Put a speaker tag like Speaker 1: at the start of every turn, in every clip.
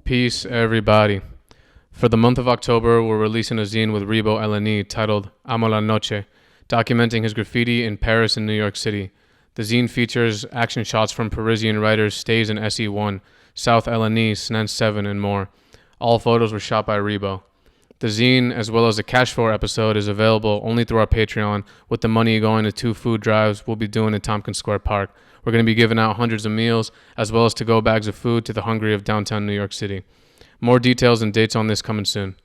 Speaker 1: Peace, everybody. For the month of October, we're releasing a zine with REBOE LNE titled Amo la Noche, documenting his graffiti in Paris and New York City. The zine features action shots from Parisian writers Stays and SE1, South LNE, Snen 7, and more. All photos were shot by REBOE. The zine, as well as the Cash For episode, is available only through our Patreon, with the money going to 2 food drives we'll be doing in Tompkins Square Park. We're going to be giving out hundreds of meals, as well as to-go bags of food to the hungry of downtown New York City. More details and dates on this coming soon.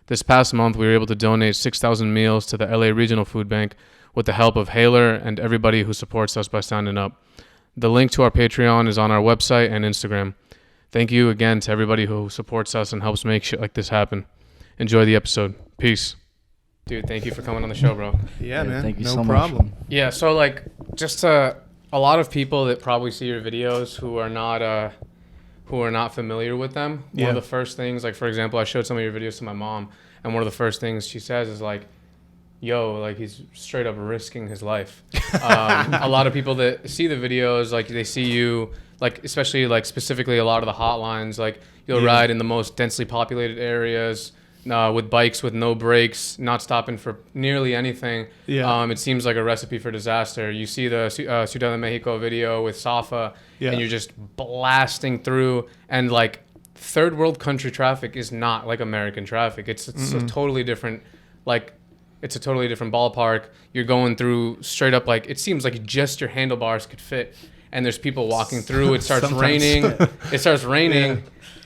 Speaker 1: This past month, we were able to donate 6,000 meals to the LA Regional Food Bank with the help of Haler and everybody who supports us by signing up. The link to our Patreon is on our website and Instagram. Thank you again to everybody who supports us and helps make shit like this happen. Enjoy the episode. Peace. Dude, thank you for coming on the show, bro.
Speaker 2: Yeah, man.
Speaker 3: Thank you
Speaker 2: no
Speaker 3: so
Speaker 2: problem.
Speaker 3: much.
Speaker 1: Yeah, so like just a lot of people that probably see your videos who are not familiar with them. One of the first things, like for example, I showed some of your videos to my mom, and one of the first things she says is like, yo, like he's straight up risking his life. A lot of people that see the videos, like they see you, like especially like specifically a lot of the hotlines, like you'll ride in the most densely populated areas with bikes with no brakes, not stopping for nearly anything. It seems like a recipe for disaster. You see the Ciudad de Mexico video with Safa, and you're just blasting through, and like third world country traffic is not like American traffic. It's a totally different, like it's a totally different ballpark. You're going through straight up, like it seems like just your handlebars could fit, and there's people walking through. It starts raining.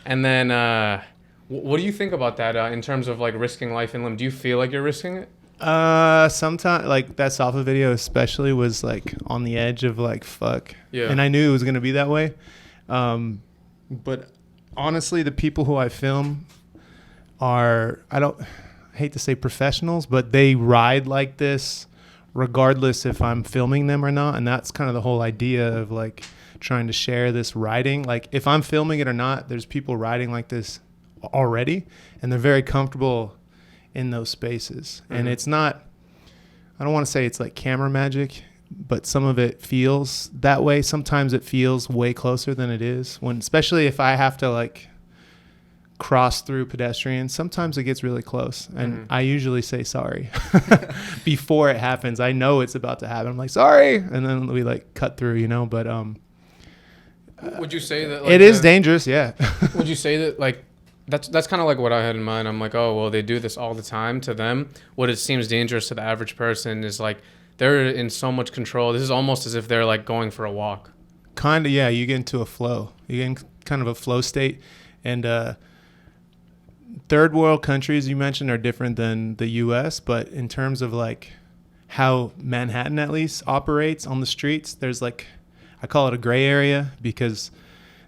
Speaker 1: And then what do you think about that in terms of like risking life and limb? Do you feel like you're risking it?
Speaker 2: Sometimes like that Safa video especially was like on the edge of like fuck. Yeah. And I knew it was gonna be that way. But honestly, the people who I film are, I hate to say professionals, but they ride like this regardless if I'm filming them or not. And that's kind of the whole idea of like trying to share this riding. Like if I'm filming it or not, there's people riding like this already, and they're very comfortable in those spaces. And it's not, I don't want to say it's like camera magic, but some of it feels that way. Sometimes it feels way closer than it is, when especially if I have to like cross through pedestrians. Sometimes it gets really close, and I usually say sorry before it happens. I know it's about to happen. I'm like, sorry, and then we like cut through, you know. But
Speaker 1: would you say that like,
Speaker 2: it is dangerous? Yeah.
Speaker 1: Would you say that like that's kind of like what I had in mind? I'm like, oh well, they do this all the time. To them, what it seems dangerous to the average person is like they're in so much control. This is almost as if they're like going for a walk.
Speaker 2: Kind of, yeah. You get into a flow. You get in kind of a flow state, and third world countries you mentioned are different than the U.S., but in terms of like how Manhattan at least operates on the streets, there's like, I call it a gray area, because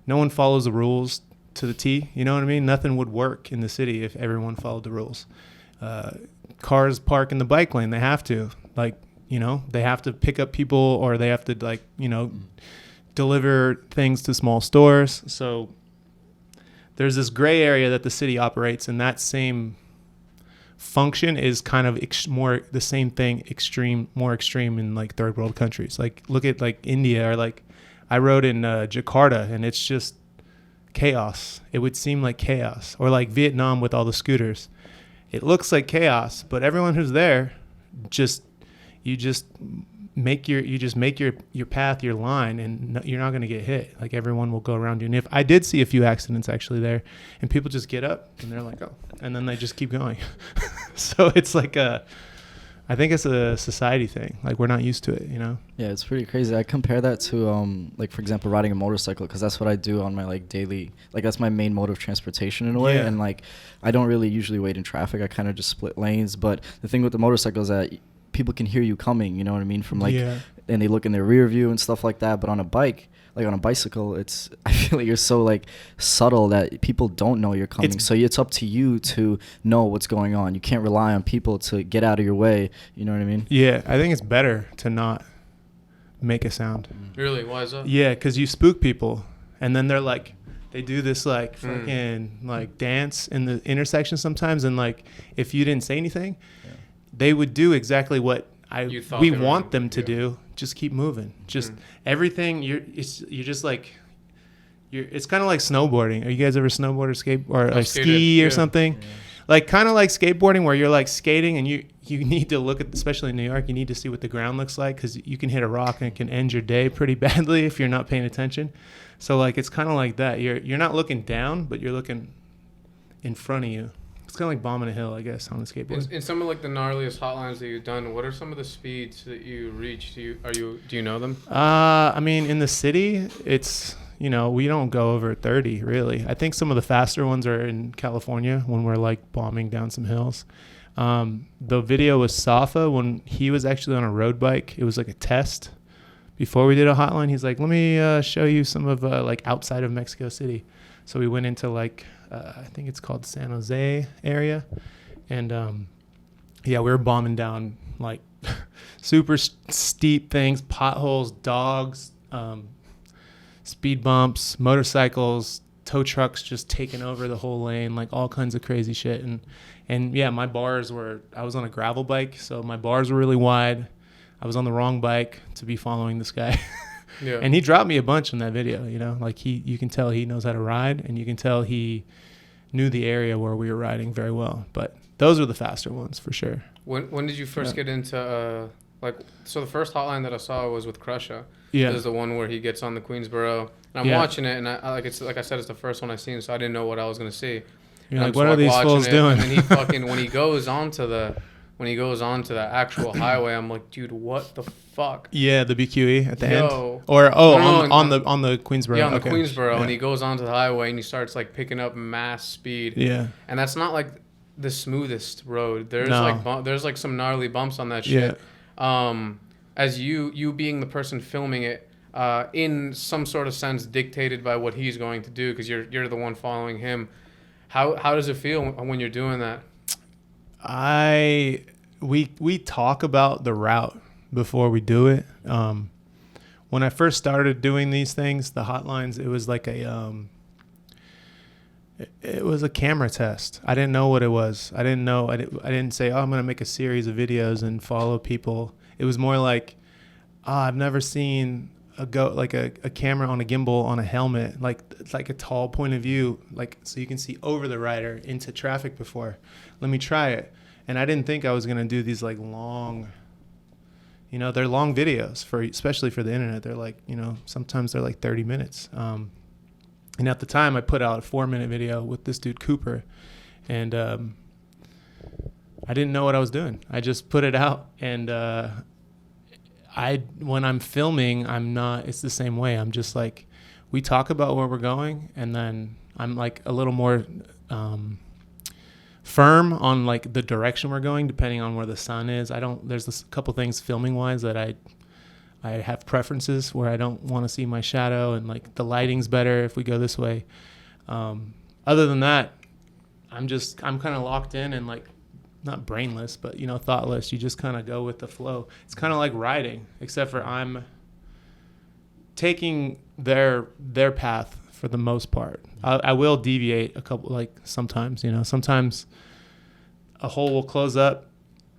Speaker 2: no one follows the rules to the T. You know what I mean? Nothing would work in the city if everyone followed the rules. Cars park in the bike lane. They have to, like, you know, they have to pick up people, or they have to like, you know, deliver things to small stores. So there's this gray area that the city operates, and that same function is kind of more the same thing, more extreme in like third world countries. Like look at like India, or like I rode in Jakarta, and it's just chaos. It would seem like chaos. Or like Vietnam with all the scooters. It looks like chaos, but everyone who's there you just make your path, your line, and you're not going to get hit. Like everyone will go around you. And if I did see a few accidents actually there, and people just get up and they're like, oh, and then they just keep going. So it's like I think it's a society thing. Like we're not used to it, you know?
Speaker 3: Yeah, it's pretty crazy. I compare that to, like, for example, riding a motorcycle, because that's what I do on my, like, daily, like, that's my main mode of transportation in a way. Yeah. And, like, I don't really usually wait in traffic. I kind of just split lanes. But the thing with the motorcycle is that people can hear you coming, you know what I mean? From, like, and they look in their rear view and stuff like that. But on a bike, like on a bicycle, I feel like you're so like subtle that people don't know you're coming. So it's up to you to know what's going on. You can't rely on people to get out of your way. You know what I mean?
Speaker 2: Yeah, I think it's better to not make a sound.
Speaker 1: Really? Why is that?
Speaker 2: Yeah, because you spook people, and then they're like, they do this like fucking like dance in the intersection sometimes, and like if you didn't say anything, they would do exactly what we want them to do. Just keep moving. Just everything. You're just like it's kind of like snowboarding. Are you guys ever snowboard or skate or like
Speaker 1: skated,
Speaker 2: ski or
Speaker 1: yeah.
Speaker 2: something? Yeah. Like kind of like skateboarding where you're like skating and you need to look at, especially in New York, you need to see what the ground looks like because you can hit a rock and it can end your day pretty badly if you're not paying attention. So like it's kind of like that. You're not looking down, but you're looking in front of you. It's kind of like bombing a hill, I guess, on a skateboard.
Speaker 1: In some of like the gnarliest hotlines that you've done, what are some of the speeds that you reach? Do you know them?
Speaker 2: I mean, in the city, it's, we don't go over 30 really. I think some of the faster ones are in California when we're like bombing down some hills. The video was Safa when he was actually on a road bike. It was like a test before we did a hotline. He's like, let me show you some of like outside of Mexico City. So we went into like, I think it's called San Jose area. And we were bombing down like super steep things, potholes, dogs, speed bumps, motorcycles, tow trucks just taking over the whole lane, like all kinds of crazy shit. And yeah, my bars I was on a gravel bike, so my bars were really wide. I was on the wrong bike to be following this guy.
Speaker 1: Yeah.
Speaker 2: And he dropped me a bunch in that video, like you can tell he knows how to ride, and you can tell he knew the area where we were riding very well. But those are the faster ones for sure.
Speaker 1: When did you first get into so the first hotline that I saw was with Crusha.
Speaker 2: Yeah.
Speaker 1: This is the one where he gets on the Queensboro, and I'm watching it, and I like I said, it's the first one I seen, so I didn't know what I was gonna see.
Speaker 2: You're like, what are these fools doing?
Speaker 1: And he fucking when he goes onto the actual highway, I'm like, dude, what the fuck?
Speaker 2: Yeah, the BQE at the end.
Speaker 1: Or
Speaker 2: on the Queensboro.
Speaker 1: Yeah, on the Queensboro, and he goes onto the highway and he starts like picking up mass speed.
Speaker 2: Yeah.
Speaker 1: And that's not like the smoothest road. There's like some gnarly bumps on that shit.
Speaker 2: Yeah.
Speaker 1: As you being the person filming it, in some sort of sense dictated by what he's going to do, because you're the one following him. How does it feel when you're doing that?
Speaker 2: We talk about the route before we do it. When I first started doing these things, the hotlines, it was like it was a camera test. I didn't know what it was. I didn't say, I'm going to make a series of videos and follow people. It was more like, I've never seen a camera on a gimbal on a helmet, like it's like a tall point of view, like so you can see over the rider into traffic before. Let me try it. And I didn't think I was going to do these like long, they're long videos especially for the internet. They're like, sometimes they're like 30 minutes. And at the time I put out a 4-minute video with this dude Cooper, and I didn't know what I was doing. I just put it out, and when I'm filming, it's the same way. I'm just like, we talk about where we're going, and then I'm like a little more firm on like the direction we're going, depending on where the sun is. There's a couple things filming wise that I have preferences where I don't want to see my shadow, and like the lighting's better if we go this way. Other than that, I'm kind of locked in and like, not brainless, but thoughtless. You just kind of go with the flow. It's kind of like riding, except for I'm taking their path for the most part. I will deviate a couple, like sometimes, sometimes a hole will close up.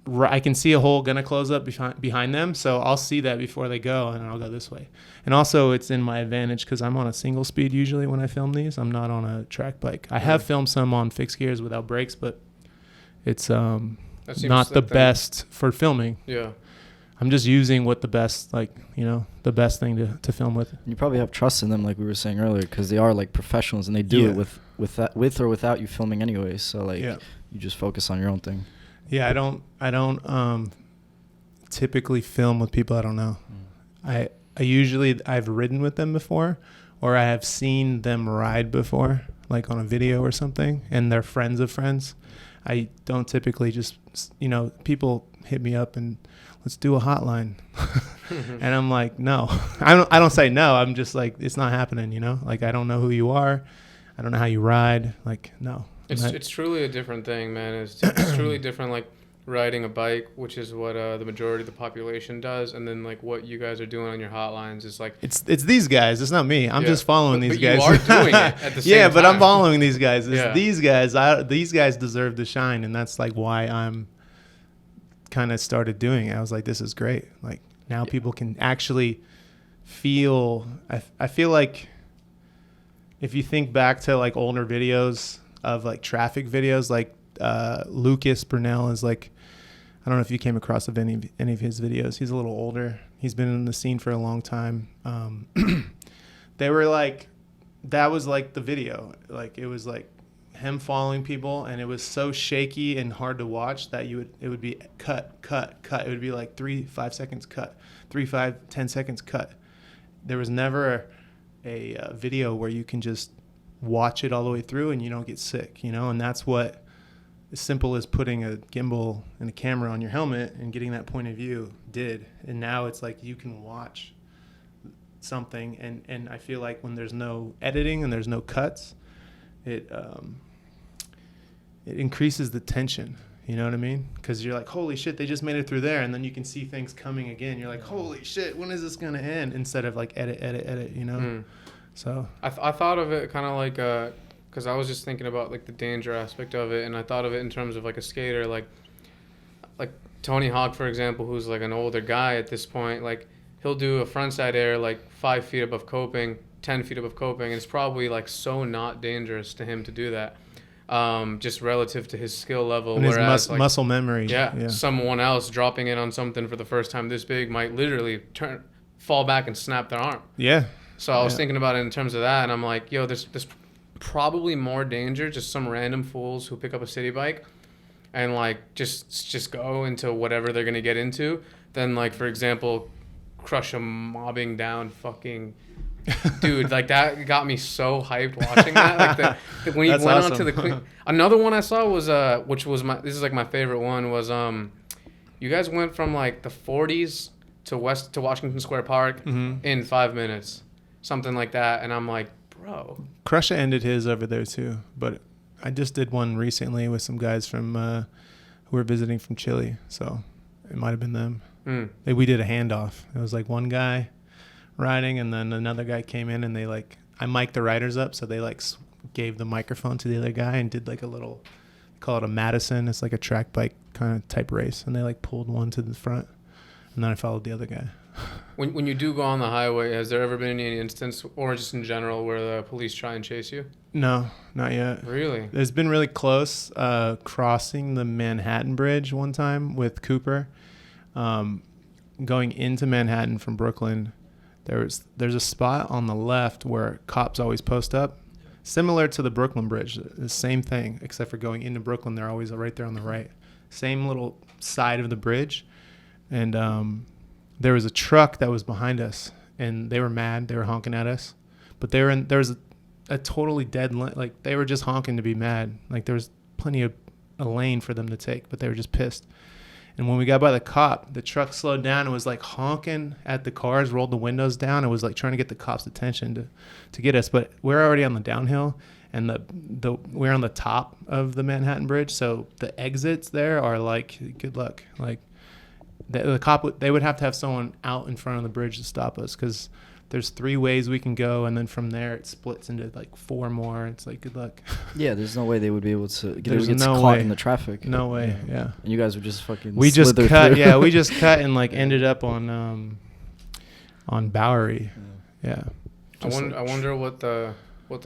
Speaker 2: I can see a hole gonna close up behind them, so I'll see that before they go, and I'll go this way. And also, it's in my advantage because I'm on a single speed usually when I film these. I'm not on a track bike. I have filmed some on fixed gears without brakes, but it's not the best for filming.
Speaker 1: Yeah.
Speaker 2: I'm just using what the best, the best thing to film with.
Speaker 3: You probably have trust in them, like we were saying earlier, because they are like professionals and they do it with or without you filming anyway. So you just focus on your own thing.
Speaker 2: Yeah, I don't typically film with people I don't know. I usually I've ridden with them before, or I have seen them ride before, like on a video or something, and they're friends of friends. I don't typically just, people hit me up and let's do a hotline. And I'm like, no. I don't say no. I'm just like, it's not happening, Like, I don't know who you are. I don't know how you ride. Like, no.
Speaker 1: It's truly a different thing, man. It's truly different, like riding a bike, which is what the majority of the population does, and then like what you guys are doing on your hotlines is like
Speaker 2: it's these guys. It's not me. I'm just following these guys.
Speaker 1: You are doing it at the same time.
Speaker 2: But I'm following these guys. These guys deserve to shine, and that's like why I'm kind of started doing it. I was like, this is great. Like now people can actually feel. I feel like if you think back to like older videos of like traffic videos, like Lucas Burnell is like, I don't know if you came across of any of his videos. He's a little older. He's been in the scene for a long time. They were like, that was like the video. Like it was like him following people, and it was so shaky and hard to watch that it would be cut. It would be like 3-5 seconds cut, 3-5-10 seconds cut. There was never a video where you can just watch it all the way through and you don't get sick, you know. And that's what, as simple as putting a gimbal and a camera on your helmet and getting that point of view did. And now it's like you can watch something, and I feel like when there's no editing and there's no cuts, it increases the tension, you know what I mean? Because you're like, holy shit, they just made it through there, and then you can see things coming again. You're like, holy shit, when is this gonna end? Instead of like edit, you know. So
Speaker 1: I thought of it kind of like because I was just thinking about like the danger aspect of it, and I thought of it in terms of like a skater, like Tony Hawk, for example, who's like an older guy at this point. Like he'll do a frontside air like 5 feet above coping, 10 feet above coping, and it's probably like so not dangerous to him to do that, just relative to his skill level.
Speaker 2: And
Speaker 1: whereas
Speaker 2: his muscle memory.
Speaker 1: Yeah, someone else dropping in on something for the first time this big might literally fall back and snap their arm.
Speaker 2: Yeah.
Speaker 1: So I was thinking about it in terms of that, and I'm like, yo, there's probably more danger just some random fools who pick up a city bike and like just go into whatever they're gonna get into than like, for example, crush a mobbing down fucking dude. Like that got me so hyped watching that. Like when he went on to the Queen. Another one I saw was which was this is like my favorite one, was you guys went from like the 40s to Washington Square Park in 5 minutes, something like that, and I'm like, bro.
Speaker 2: Crusher ended his over there too, but I just did one recently with some guys from who were visiting from Chile, so it might have been them. We did a handoff. It was like one guy riding, and then another guy came in, and they like, I mic'd the riders up, so they like gave the microphone to the other guy and did like a little, call it a Madison. It's like a track bike kind of type race, and they like pulled one to the front, and then I followed the other guy.
Speaker 1: When you do go on the highway, has there ever been any instance, or just in general, where the police try and chase you?
Speaker 2: No, not yet.
Speaker 1: Really?
Speaker 2: There's been really close crossing the Manhattan Bridge one time with Cooper. Going into Manhattan from Brooklyn, there's a spot on the left where cops always post up, similar to the Brooklyn Bridge. The same thing, except for going into Brooklyn, they're always right there on the right. Same little side of the bridge. And there was a truck that was behind us, and they were mad. They were honking at us, but there was a totally dead lane. Like they were just honking to be mad. Like there was plenty of a lane for them to take, but they were just pissed. And when we got by the cop, the truck slowed down and was like honking at the cars, rolled the windows down, and was like trying to get the cops' attention to get us. But we're already on the downhill, and we're on the top of the Manhattan Bridge, so the exits there are like, good luck. Like the cop, they would have to have someone out in front of the bridge to stop us, because there's 3 ways we can go, and then from there it splits into like 4 more. It's like, good luck.
Speaker 3: Yeah, there's no way they would be able to get
Speaker 2: no
Speaker 3: caught
Speaker 2: way.
Speaker 3: in the traffic.
Speaker 2: No way, yeah.
Speaker 3: And you guys would just fucking
Speaker 2: we just cut and like
Speaker 3: Yeah.
Speaker 2: ended up on Bowery. Yeah.
Speaker 1: I wonder what the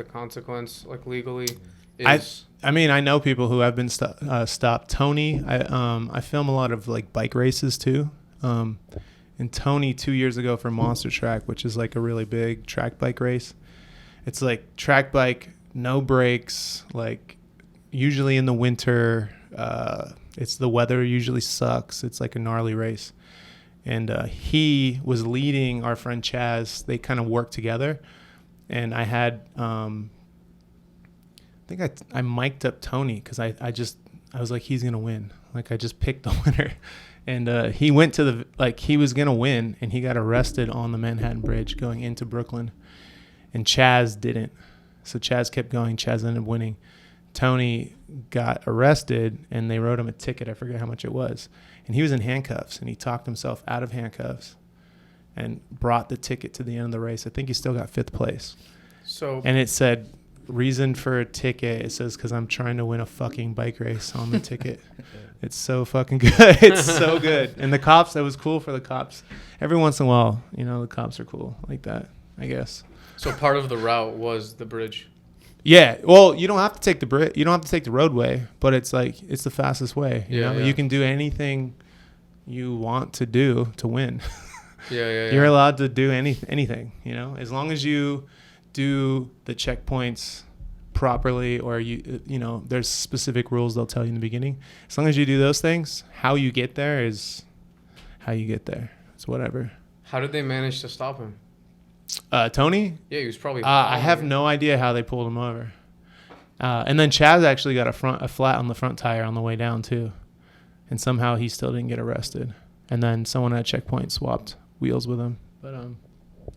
Speaker 1: consequence, like legally, is.
Speaker 2: I mean, I know people who have been stopped. Tony, I film a lot of like bike races too. And Tony 2 years ago for Monster Track, which is like a really big track bike race. It's like track bike, no brakes, like usually in the winter. It's the weather usually sucks. It's like a gnarly race. And he was leading our friend Chaz. They kind of worked together. And I had, I think I mic'd up Tony because I was like, he's going to win. Like I just picked the winner. And he went to he was going to win, and he got arrested on the Manhattan Bridge going into Brooklyn. And Chaz didn't. So Chaz kept going. Chaz ended up winning. Tony got arrested, and they wrote him a ticket. I forget how much it was. And he was in handcuffs, and he talked himself out of handcuffs and brought the ticket to the end of the race. I think he still got 5th place. And it said, reason for a ticket. It says, because I'm trying to win a fucking bike race on the ticket. It's so fucking good. It's so good. And the cops, that was cool for the cops. Every once in a while, the cops are cool like that, I guess.
Speaker 1: So part of the route was the bridge.
Speaker 2: Yeah, well, you don't have to take you don't have to take the roadway, but it's like it's the fastest way. You know, you can do anything you want to do to win. You're allowed to do anything, you know, as long as you do the checkpoints properly, or you know, there's specific rules they'll tell you in the beginning. As long as you do those things, how you get there is how you get there. It's whatever.
Speaker 1: How did they manage to stop him?
Speaker 2: Tony?
Speaker 1: Yeah, he was probably.
Speaker 2: I have no idea how they pulled him over. And then Chaz actually got a flat on the front tire on the way down too, and somehow he still didn't get arrested. And then someone at checkpoint swapped wheels with him. But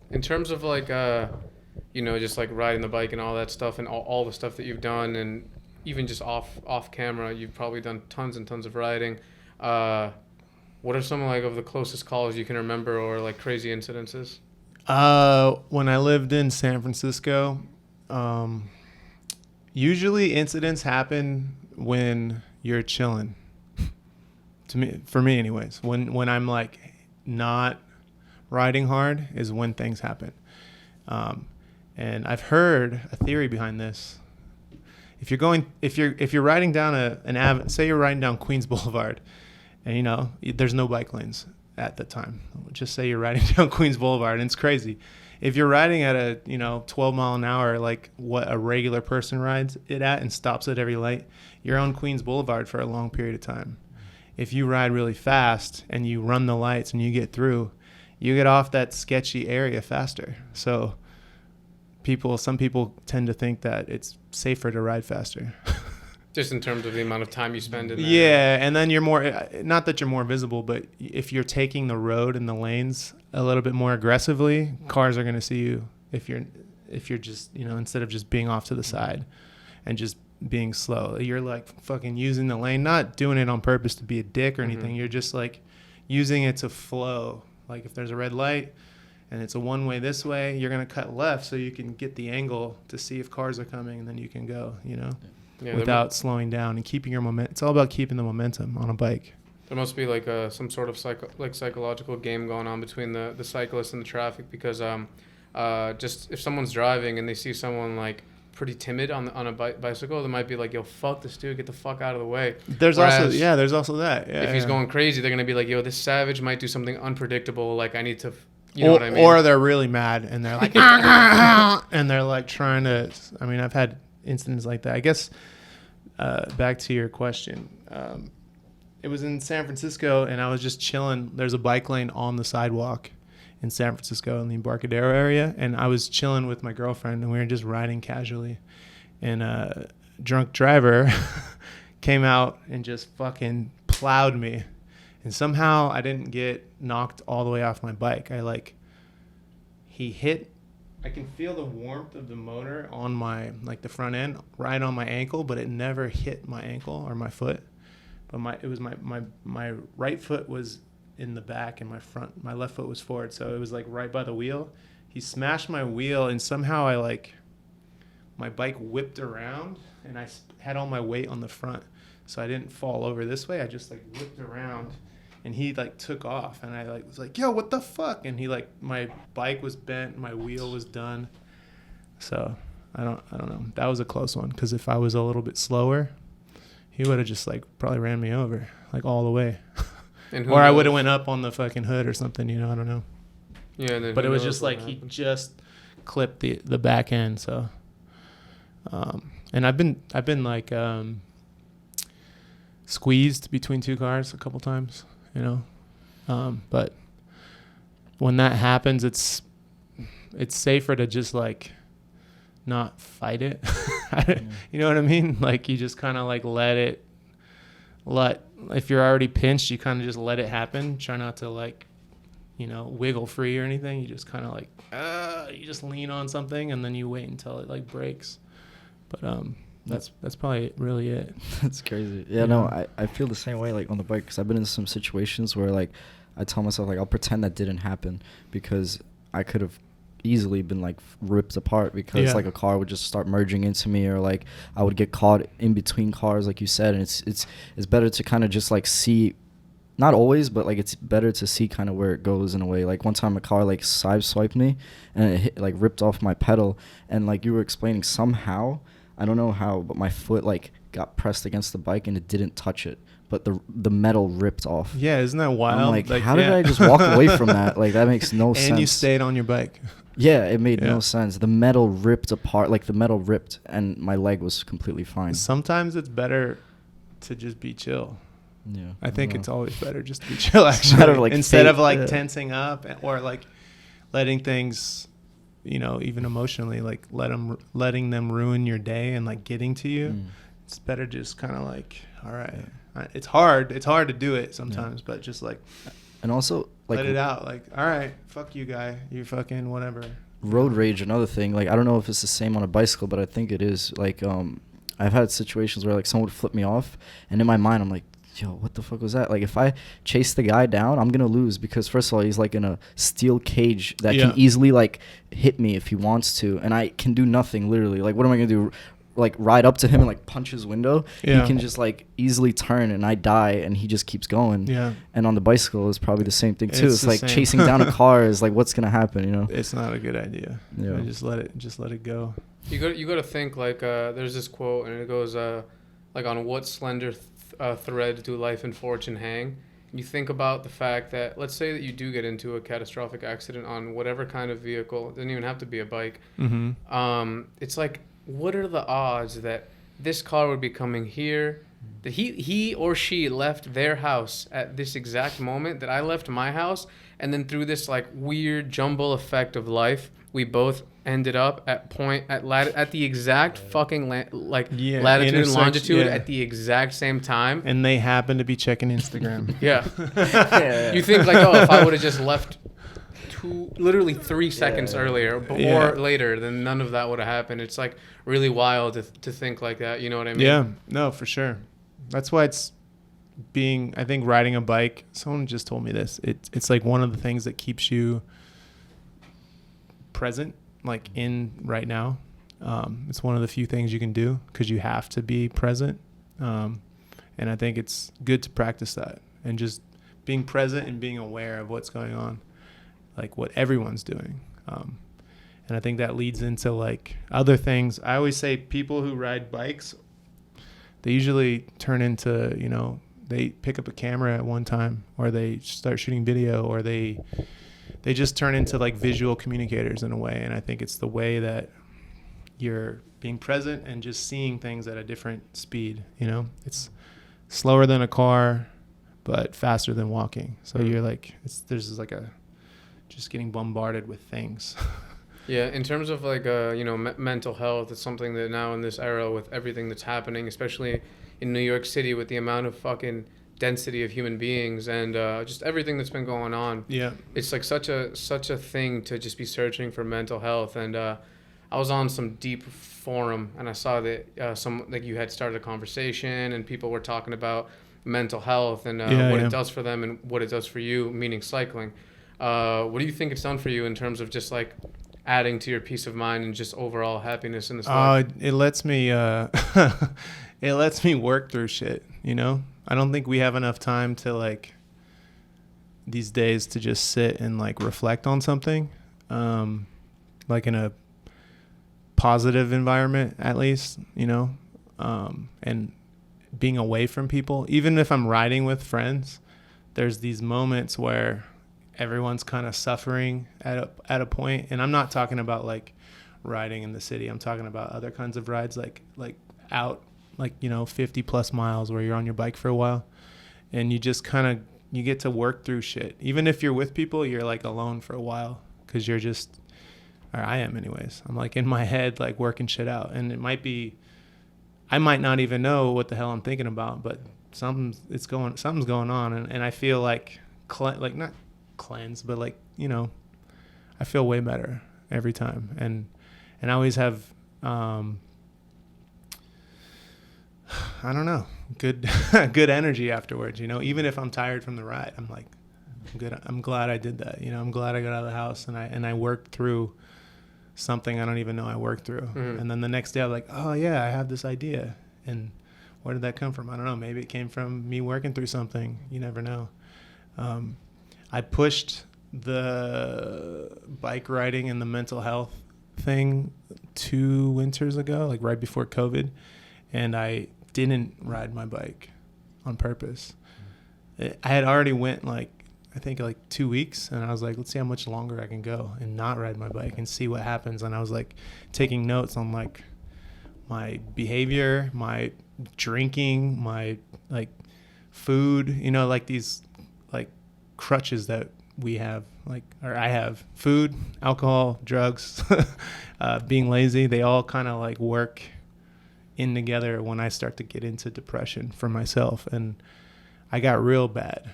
Speaker 1: in terms of like you know, just like riding the bike and all that stuff, and all the stuff that you've done, and even just off camera, you've probably done tons and tons of riding. What are some like of the closest calls you can remember, or like crazy incidences?
Speaker 2: When I lived in San Francisco, usually incidents happen when you're chilling. For me anyways, when I'm like not riding hard is when things happen. And I've heard a theory behind this. If you're riding down say you're riding down Queens Boulevard, and you know there's no bike lanes at the time. Just say you're riding down Queens Boulevard, and it's crazy. If you're riding at a 12 mile an hour, like what a regular person rides it at, and stops at every light, you're on Queens Boulevard for a long period of time. If you ride really fast and you run the lights and you get through, you get off that sketchy area faster. So some people tend to think that it's safer to ride faster.
Speaker 1: Just in terms of the amount of time you spend in there.
Speaker 2: Yeah, and then you're more, not that you're more visible, but if you're taking the road and the lanes a little bit more aggressively, cars are going to see you if you're just, instead of just being off to the side and just being slow. You're like fucking using the lane, not doing it on purpose to be a dick or anything. Mm-hmm. You're just like using it to flow. Like if there's a red light and it's a one way this way, you're going to cut left so you can get the angle to see if cars are coming, and then you can go, without slowing down and keeping your momentum. It's all about keeping the momentum on a bike.
Speaker 1: There must be like some sort of psychological game going on between the cyclist and the traffic, because just if someone's driving and they see someone like pretty timid on a bicycle, they might be like, yo, fuck this dude, get the fuck out of the way.
Speaker 2: There's also that. Yeah,
Speaker 1: if he's going crazy, they're gonna be like, yo, this savage might do something unpredictable. Like I need to, know what I mean?
Speaker 2: Or they're really mad and they're like, and they're like trying to. I mean, I've had incidents like that. I guess back to your question. It was in San Francisco, and I was just chilling. There's a bike lane on the sidewalk in San Francisco in the Embarcadero area, and I was chilling with my girlfriend, and we were just riding casually, and a drunk driver came out and just fucking plowed me, and somehow I didn't get knocked all the way off my bike. He hit. I can feel the warmth of the motor on my, like the front end, right on my ankle, but it never hit my ankle or my foot. But my right foot was in the back and my left foot was forward. So it was like right by the wheel. He smashed my wheel, and somehow my bike whipped around, and I had all my weight on the front. So I didn't fall over this way. I just whipped around, and he took off, and I was like, yo, what the fuck? And he my bike was bent, my wheel was done. So I don't know. That was a close one, because if I was a little bit slower, he would have just probably ran me over all the way. Or I would have went up on the fucking hood or something, I don't know.
Speaker 1: Yeah,
Speaker 2: but it was just he just clipped the back end. So and I've been squeezed between two cars a couple times, but when that happens, it's safer to just not fight it. You know what I mean? You just kind of if you're already pinched, you kind of just let it happen. Try not to wiggle free or anything. You just kind of you just lean on something, and then you wait until it breaks. But that's probably really it.
Speaker 3: That's crazy. Yeah, no, I feel the same way on the bike, because I've been in some situations where I tell myself I'll pretend that didn't happen, because I could have easily been ripped apart, because a car would just start merging into me, or I would get caught in between cars, like you said. And it's better to kind of just see not always, but like it's better to see kind of where it goes in a way. Like one time a car like side swiped me and it hit, like ripped off my pedal, and like you were explaining, somehow, I don't know how, but my foot like got pressed against the bike and it didn't touch it, but the metal ripped off.
Speaker 2: Yeah, isn't that wild?
Speaker 3: I'm like how did I just walk away from that? Like that makes no sense.
Speaker 2: And you stayed on your bike.
Speaker 3: Yeah, it made no sense. The metal ripped apart, like the metal ripped, and my leg was completely fine.
Speaker 2: Sometimes it's better to just be chill.
Speaker 3: Yeah,
Speaker 2: I think it's always better just to be chill, actually.
Speaker 3: Better, like,
Speaker 2: instead of like tensing up or like letting things, you know, even emotionally, like letting them ruin your day and like getting to you. It's better just kind of like, all right. It's hard to do it sometimes, but just like,
Speaker 3: and also like
Speaker 2: let it out. Like, all right, fuck you, guy. You fucking whatever.
Speaker 3: Road rage, another thing. Like, I don't know if it's the same on a bicycle, but I think it is. Like, I've had situations where like someone would flip me off, and in my mind I'm like, yo, what the fuck was that? Like, if I chase the guy down, I'm gonna lose, because first of all, he's like in a steel cage that can easily like hit me if he wants to, and I can do nothing, literally. Like, what am I gonna do? Like, ride up to him and like punch his window? He can just like easily turn and I die, and he just keeps going. And on the bicycle it's probably the same thing too. It's like same. Chasing down a car is like, what's gonna happen, you know? It's not a good idea. Just let it go. You got to think, like, there's this quote, and it goes like, on what slender thread do life and fortune hang? You think about the fact that, let's say that you do get into a catastrophic accident on whatever kind of vehicle, it doesn't even have to be a bike. It's like, what are the odds that this car would be coming here, that he or she left their house at this exact moment that I left my house, and then through this like weird jumble effect of life, we both ended up at the exact fucking latitude and longitude at the exact same time, and they happen to be checking Instagram. You think like, oh, if I would have just left literally 3 seconds earlier or later, then none of that would have happened. It's like really wild to think like that, you know what I mean? Yeah, no, for sure. That's why it's I think riding a bike, someone just told me this, it's like one of the things that keeps you present, like in right now. It's one of the few things you can do, because you have to be present, and I think it's good to practice that, and just being present and being aware of what's going on, like what everyone's doing. And I think that leads into like other things. I always say people who ride bikes, they usually turn into, you know, they pick up a camera at one time, or they start shooting video, or they just turn into like visual communicators in a way. And I think it's the way that you're being present and just seeing things at a different speed, you know. It's slower than a car, but faster than walking. So you're like, there's like just getting bombarded with things. Yeah, in terms of like, you know, mental health, it's something that now in this era with everything that's happening, especially in New York City with the amount of fucking density of human beings and just everything that's been going on. Yeah, it's like such a thing to just be searching for mental health. And I was on some deep forum, and I saw that like you had started a conversation, and people were talking about mental health and what it does for them and what it does for you, meaning cycling. What do you think it's done for you in terms of just like adding to your peace of mind and just overall happiness in this life? It lets me it lets me work through shit, you know? I don't think we have enough time to like these days to just sit and like reflect on something, like in a positive environment, at least, you know, and being away from people. Even if I'm riding with friends, there's these moments where everyone's kind of suffering at a point. And I'm not talking about like riding in the city. I'm talking about other kinds of rides, like out, like, you know, 50 plus miles where you're on your bike for a while, and you just kind of, you get to work through shit. Even if you're with people, you're like alone for a while, because you're just, or I am anyways, I'm like in my head, like working shit out. And it might be, I might not even know what the hell I'm thinking about, but something's going on. And I feel like not cleanse, but like, you know, I feel way better every time. And I always have, I don't know, good energy afterwards, you know. Even if I'm tired from the ride, I'm like, I'm good. I'm glad I did that. You know, I'm glad I got out of the house and I worked through something I don't even know I worked through. Mm-hmm. And then the next day I'm like, oh yeah, I have this idea. And where did that come from? I don't know. Maybe it came from me working through something. You never know.
Speaker 2: I pushed the bike riding and the mental health thing 2 winters ago, like right before COVID, and I didn't ride my bike on purpose. I had already went like, I think like 2 weeks, and I was like, let's see how much longer I can go and not ride my bike and see what happens. And I was like taking notes on like my behavior, my drinking, my like food, you know, like these like crutches that we have, like, or I have: food, alcohol, drugs, being lazy. They all kind of like work in together when I start to get into depression for myself. And I got real bad.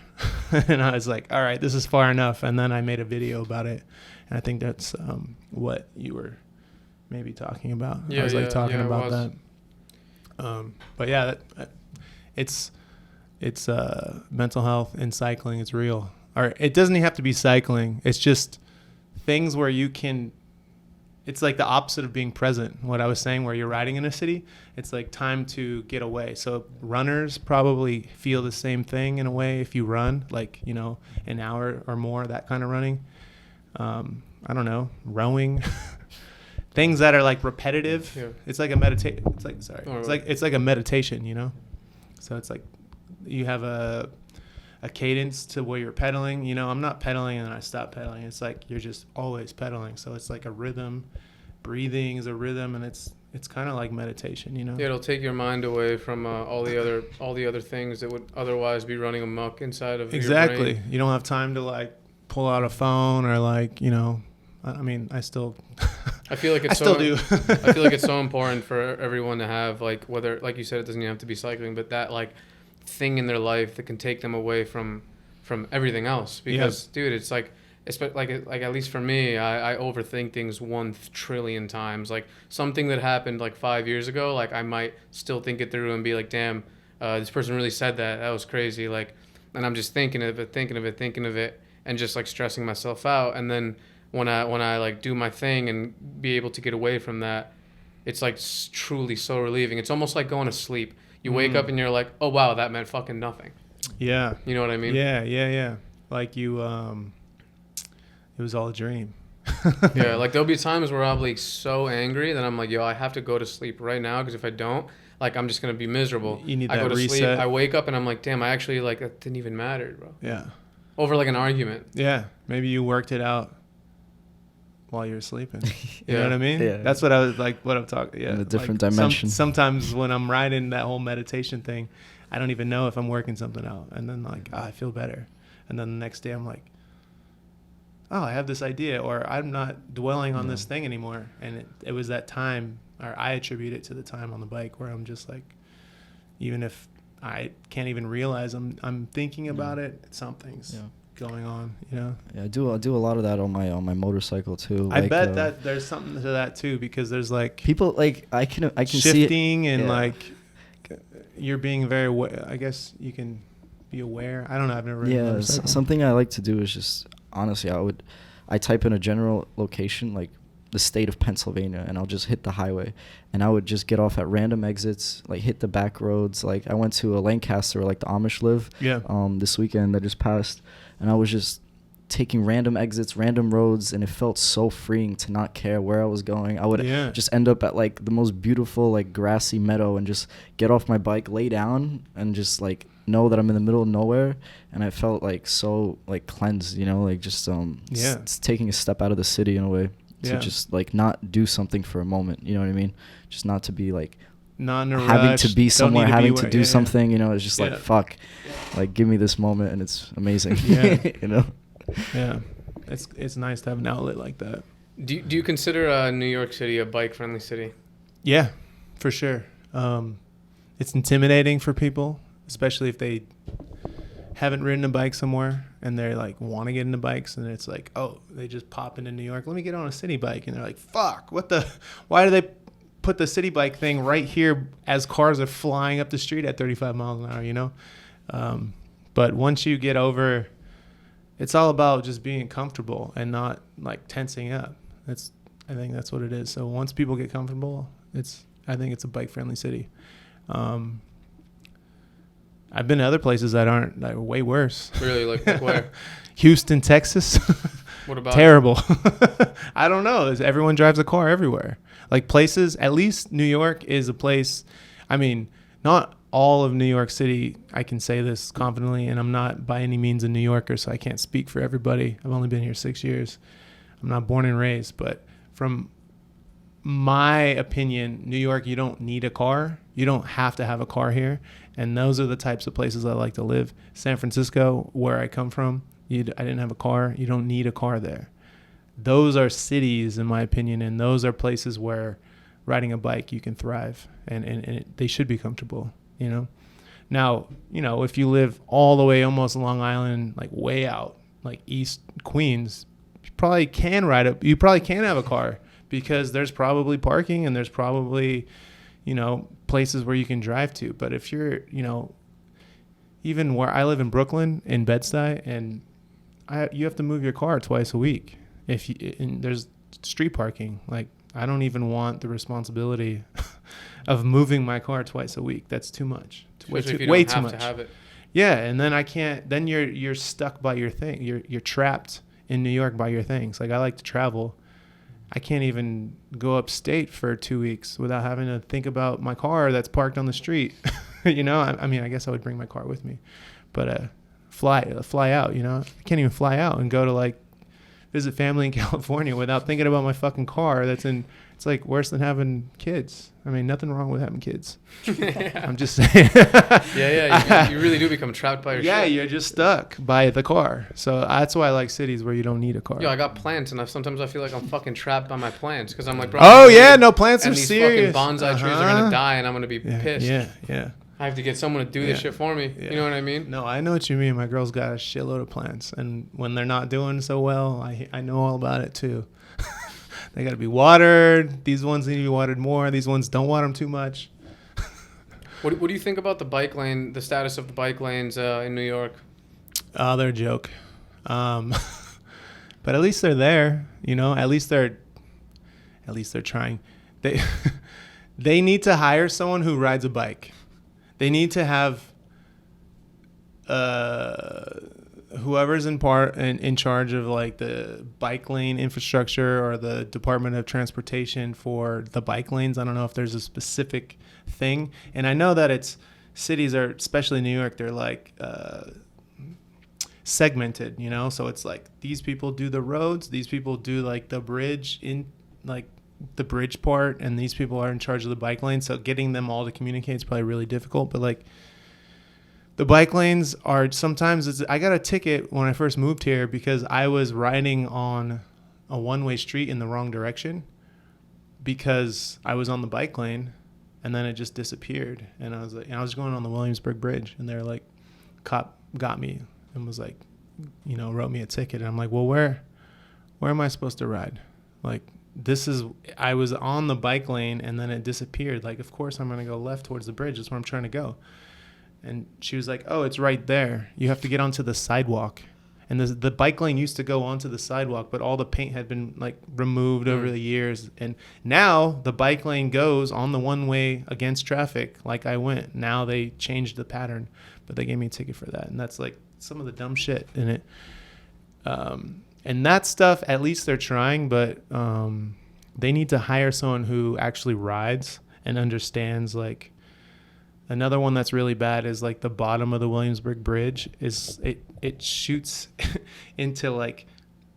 Speaker 2: And I was like, all right, this is far enough. And then I made a video about it. And I think that's what you were maybe talking about.
Speaker 1: Yeah,
Speaker 2: I was like talking about
Speaker 1: was.
Speaker 2: that. But yeah, it's mental health and cycling. It's real. Or it doesn't even have to be cycling. It's just things where you can, it's like the opposite of being present. What I was saying, where you're riding in a city, it's like time to get away. So runners probably feel the same thing in a way. If you run, like, you know, an hour or more, that kind of running. I don't know, rowing, things that are like repetitive. Yeah. It's like a meditation. It's like, sorry. Oh, it's like a meditation, you know? So it's like you have a cadence to where you're pedaling. You know, I'm not pedaling and then I stop pedaling. It's like you're just always pedaling. So it's like a rhythm. Breathing is a rhythm, and it's kind of like meditation, you know.
Speaker 1: Yeah, it'll take your mind away from all the other things that would otherwise be running amok inside of
Speaker 2: exactly.
Speaker 1: your brain.
Speaker 2: You don't have time to like pull out a phone or like, you know. I mean, I still.
Speaker 1: I feel like it's
Speaker 2: I still do.
Speaker 1: I feel like it's so important for everyone to have, like, whether, like you said, it doesn't even have to be cycling, but that like thing in their life that can take them away from everything else. Because dude, it's like at least for me, I overthink things 1 trillion times. Like something that happened like 5 years ago, like I might still think it through and be like, damn, this person really said that was crazy. Like, and I'm just thinking of it and just like stressing myself out. And then when I like do my thing and be able to get away from that, it's like truly so relieving. It's almost like going to sleep. You wake up and you're like, oh wow, that meant fucking nothing.
Speaker 2: Yeah.
Speaker 1: You know what I mean?
Speaker 2: Yeah. Like you, it was all a dream.
Speaker 1: Yeah, like there'll be times where I'll be so angry that I'm like, yo, I have to go to sleep right now, because if I don't, like, I'm just gonna be miserable.
Speaker 2: You need
Speaker 1: I
Speaker 2: that
Speaker 1: go to
Speaker 2: reset.
Speaker 1: sleep, I wake up and I'm like, damn, I actually, like, that didn't even matter, bro.
Speaker 2: Yeah.
Speaker 1: Over like an argument.
Speaker 2: Yeah, maybe you worked it out while you were sleeping. You know what I mean?
Speaker 3: Yeah.
Speaker 2: That's what I was like. What I'm talking. Yeah.
Speaker 3: In a different
Speaker 2: like
Speaker 3: dimension.
Speaker 2: Sometimes when I'm riding that whole meditation thing, I don't even know if I'm working something out, and then like, I feel better, and then the next day I'm like, oh, I have this idea, or I'm not dwelling on this thing anymore. And it was that time, or I attribute it to the time on the bike where I'm just like, even if I can't even realize I'm thinking about it, something's going on, you know.
Speaker 3: Yeah, I do a lot of that on my motorcycle too.
Speaker 2: I bet that there's something to that too, because there's like
Speaker 3: people, like I can
Speaker 2: shifting
Speaker 3: see it.
Speaker 2: And like you're being very I guess you can be aware. I don't know, I've never ridden a motorcycle.
Speaker 3: Something I like to do is just, honestly, I type in a general location, like the state of Pennsylvania, and I'll just hit the highway, and I would just get off at random exits, like hit the back roads. Like I went to a Lancaster where like the Amish live this weekend that just passed, and I was just taking random exits, random roads, and it felt so freeing to not care where I was going. I would just end up at like the most beautiful like grassy meadow and just get off my bike, lay down, and just like know that I'm in the middle of nowhere. And I felt like so like cleansed, you know, like just taking a step out of the city in a way to just like not do something for a moment, you know what I mean? Just not to be like
Speaker 2: not in a
Speaker 3: having
Speaker 2: rush,
Speaker 3: to be somewhere, having to do something, you know. It's just
Speaker 2: Yeah.
Speaker 3: like fuck, like give me this moment, and it's amazing. You know.
Speaker 2: Yeah, it's nice to have an outlet like that.
Speaker 1: Do you consider New York City a bike friendly city?
Speaker 2: Yeah, for sure. It's intimidating for people, especially if they haven't ridden a bike somewhere and they're like want to get into bikes, and it's like, oh, they just pop into New York, let me get on a city bike, and they're like, fuck, why do they put the city bike thing right here as cars are flying up the street at 35 miles an hour, you know? But once you get over, it's all about just being comfortable and not like tensing up. I think that's what it is. So once people get comfortable, I think it's a bike friendly city. I've been to other places that are way worse.
Speaker 1: Really? Like where?
Speaker 2: Houston, Texas.
Speaker 1: What about
Speaker 2: terrible? I don't know. Everyone drives a car everywhere. Like places, at least New York is a place. I mean, not all of New York City. I can say this confidently, and I'm not by any means a New Yorker, so I can't speak for everybody. I've only been here 6 years. I'm not born and raised, but from my opinion, New York, you don't need a car. You don't have to have a car here. And those are the types of places I like to live. San Francisco, where I come from, I didn't have a car. You don't need a car there. Those are cities, in my opinion, and those are places where riding a bike you can thrive, and they should be comfortable, you know. Now, you know, if you live all the way almost Long Island, like way out, like East Queens, you probably can have a car because there's probably parking and there's probably, you know, places where you can drive to. But if you're, you know, even where I live in Brooklyn, in Bed-Stuy, and you have to move your car twice a week. And there's street parking. Like, I don't even want the responsibility of moving my car twice a week. That's too much. Way too much.
Speaker 1: To have it.
Speaker 2: Yeah, and then I can't. Then you're stuck by your thing. You're trapped in New York by your things. Like, I like to travel. I can't even go upstate for 2 weeks without having to think about my car that's parked on the street. You know, I mean, I guess I would bring my car with me, but fly out. You know, I can't even fly out and go to like visit family in California without thinking about my fucking car. It's like worse than having kids. I mean, nothing wrong with having kids.
Speaker 1: Yeah.
Speaker 2: I'm just saying.
Speaker 1: You really do become trapped by your shit.
Speaker 2: You're just stuck by the car. So that's why I like cities where you don't need a car.
Speaker 1: Yo, I got plants, and sometimes I feel like I'm fucking trapped by my plants because I'm like, bro.
Speaker 2: Oh yeah, no, plants are
Speaker 1: and these
Speaker 2: serious.
Speaker 1: fucking bonsai trees are gonna die, and I'm gonna be pissed.
Speaker 2: Yeah.
Speaker 1: I have to get someone to do this shit for me.
Speaker 2: Yeah.
Speaker 1: You know what I mean?
Speaker 2: No, I know what you mean. My girl's got a shitload of plants, and when they're not doing so well, I know all about it too. They got to be watered. These ones need to be watered more. These ones don't water them too much.
Speaker 1: What do you think about the bike lane, the status of the bike lanes in New York?
Speaker 2: Oh, they're a joke. But at least they're there, you know. At least they're trying. They need to hire someone who rides a bike. They need to have whoever's in charge of like the bike lane infrastructure or the Department of Transportation for the bike lanes. I don't know if there's a specific thing. And I know that cities are, especially New York, they're like segmented, you know? So it's like these people do the roads, these people do like the bridge in like the bridge part, and these people are in charge of the bike lane. So getting them all to communicate is probably really difficult. But like the bike lanes are sometimes I got a ticket when I first moved here because I was riding on a one-way street in the wrong direction because I was on the bike lane, and then it just disappeared. And I was going on the Williamsburg Bridge, and they're like, cop got me and was like, you know, wrote me a ticket. And I'm like, well, where am I supposed to ride? Like, I was on the bike lane, and then it disappeared. Like, of course I'm going to go left towards the bridge. That's where I'm trying to go. And she was like, oh, it's right there. You have to get onto the sidewalk. And the bike lane used to go onto the sidewalk, but all the paint had been like removed over the years. And now the bike lane goes on the one way against traffic like I went. Now they changed the pattern, but they gave me a ticket for that. And that's like some of the dumb shit in it. And that stuff, at least they're trying, but they need to hire someone who actually rides and understands. Like, another one that's really bad is like the bottom of the Williamsburg Bridge is it shoots into like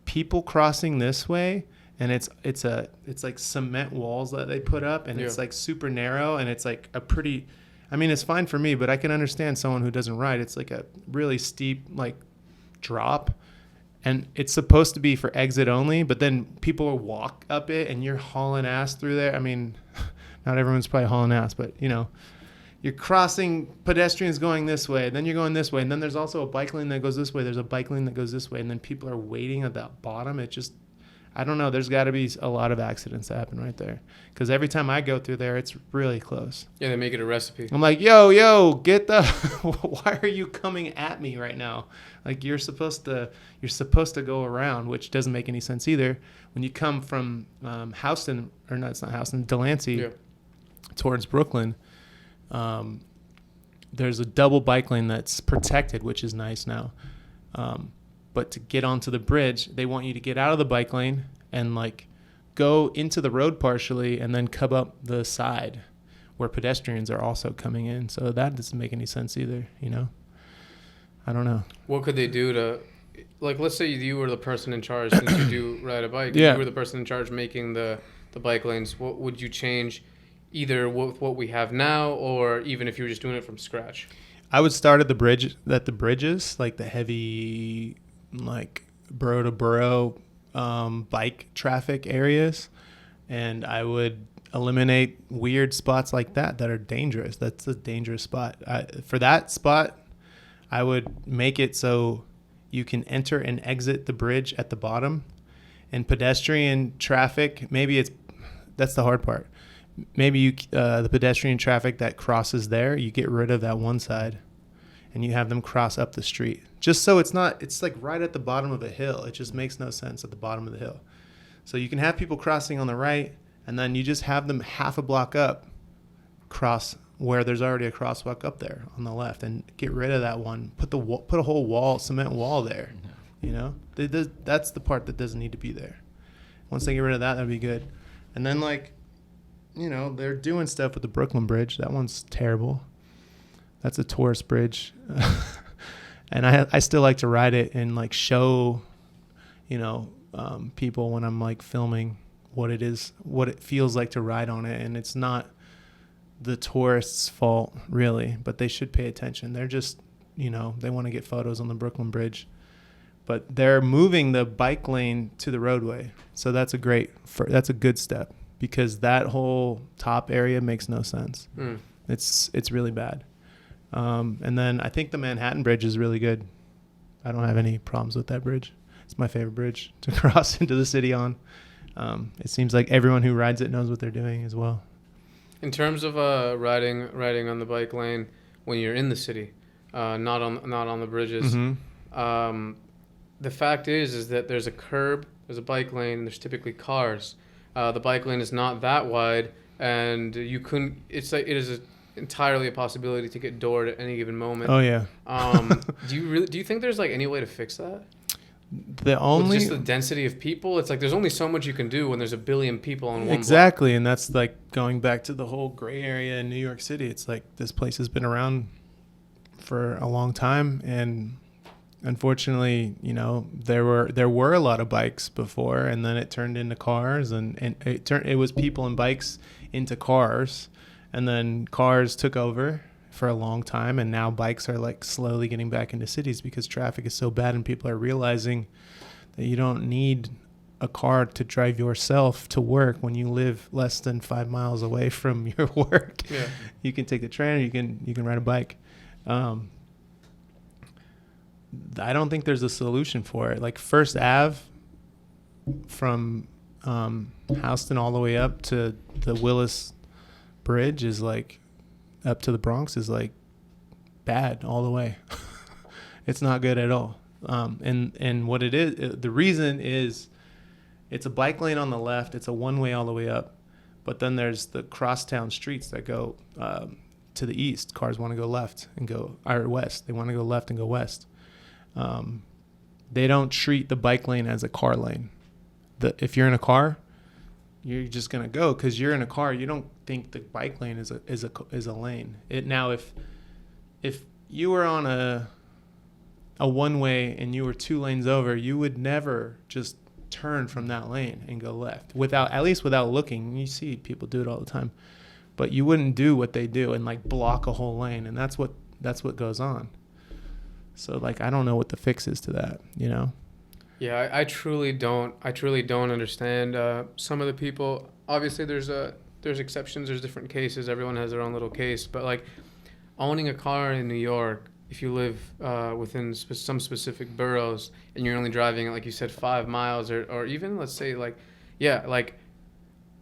Speaker 2: people crossing this way, and it's like cement walls that they put up, and it's like super narrow, and it's like it's fine for me, but I can understand someone who doesn't ride. It's like a really steep like drop, and it's supposed to be for exit only, but then people walk up it, and you're hauling ass through there. I mean, not everyone's probably hauling ass, but you know, you're crossing pedestrians going this way, then you're going this way, and then there's also a bike lane that goes this way. There's a bike lane that goes this way, and then people are waiting at that bottom. It just, I don't know. There's got to be a lot of accidents that happen right there, because every time I go through there, it's really close.
Speaker 1: Yeah, they make it a recipe.
Speaker 2: I'm like, yo, get the. Why are you coming at me right now? Like, you're supposed to go around, which doesn't make any sense either. When you come from Houston, or no, it's not Houston, Delancey, towards Brooklyn. there's a double bike lane that's protected, which is nice now. But to get onto the bridge, they want you to get out of the bike lane and like go into the road partially and then come up the side where pedestrians are also coming in. So that doesn't make any sense either, you know? I don't know.
Speaker 1: What could they do to, like, let's say you were the person in charge, since you do ride a bike.
Speaker 2: Yeah.
Speaker 1: You were the person in charge making the bike lanes. What would you change, either with what we have now, or even if you were just doing it from scratch?
Speaker 2: I would start at the bridges, like the heavy, like borough to borough bike traffic areas, and I would eliminate weird spots like that are dangerous. That's a dangerous spot. For that spot, I would make it so you can enter and exit the bridge at the bottom, and pedestrian traffic, that's the hard part. Maybe the pedestrian traffic that crosses there, you get rid of that one side and you have them cross up the street. Just so it's like right at the bottom of a hill. It just makes no sense at the bottom of the hill. So you can have people crossing on the right, and then you just have them half a block up cross where there's already a crosswalk up there on the left, and get rid of that one. Put a whole cement wall there. You know, that's the part that doesn't need to be there. Once they get rid of that, that'd be good. And then, like, you know, they're doing stuff with the Brooklyn Bridge. That one's terrible. That's a tourist bridge. And I still like to ride it and like show, you know, people when I'm like filming what it feels like to ride on it. And it's not the tourists' fault really, but they should pay attention. They're just, you know, they want to get photos on the Brooklyn Bridge, but they're moving the bike lane to the roadway. So that's a good step, because that whole top area makes no sense. It's really bad. And then I think the Manhattan Bridge is really good. I don't have any problems with that bridge. It's my favorite bridge to cross into the city on. It seems like everyone who rides it knows what they're doing as well.
Speaker 1: In terms of riding on the bike lane when you're in the city, not on the bridges, the fact is that there's a curb, there's a bike lane, and there's typically cars. The bike lane is not that wide, and you couldn't. It's like it is entirely a possibility to get doored at any given moment.
Speaker 2: Oh yeah.
Speaker 1: Do you think there's like any way to fix that?
Speaker 2: With
Speaker 1: just the density of people, it's like there's only so much you can do when there's a billion people on one
Speaker 2: exactly
Speaker 1: block.
Speaker 2: And that's like going back to the whole gray area in New York City. It's like this place has been around for a long time, and unfortunately, you know, there were a lot of bikes before, and then it turned into cars, and it was people and bikes into cars, and then cars took over for a long time, and now bikes are like slowly getting back into cities because traffic is so bad, and people are realizing that you don't need a car to drive yourself to work when you live less than 5 miles away from your work.
Speaker 1: Yeah.
Speaker 2: You can take the train, or you can ride a bike. I don't think there's a solution for it. Like First Ave from Houston all the way up to the Willis Bridge is like, up to the Bronx is like bad all the way. It's not good at all. And what it is, the reason is it's a bike lane on the left. It's a one-way all the way up. But then there's the crosstown streets that go to the east. Cars want to go left and go, or west. They want to go left and go west. They don't treat the bike lane as a car lane. If you're in a car, you're just gonna go because you're in a car. You don't think the bike lane is a lane. If you were on a one way and you were 2 lanes over, you would never just turn from that lane and go left without looking. You see people do it all the time, but you wouldn't do what they do and like block a whole lane, and that's what goes on. So like I don't know what the fix is to that, you know.
Speaker 1: Yeah, I truly don't understand some of the people. Obviously, there's exceptions. There's different cases. Everyone has their own little case. But like owning a car in New York, if you live within some specific boroughs and you're only driving at, like you said, 5 miles or even let's say like, yeah, like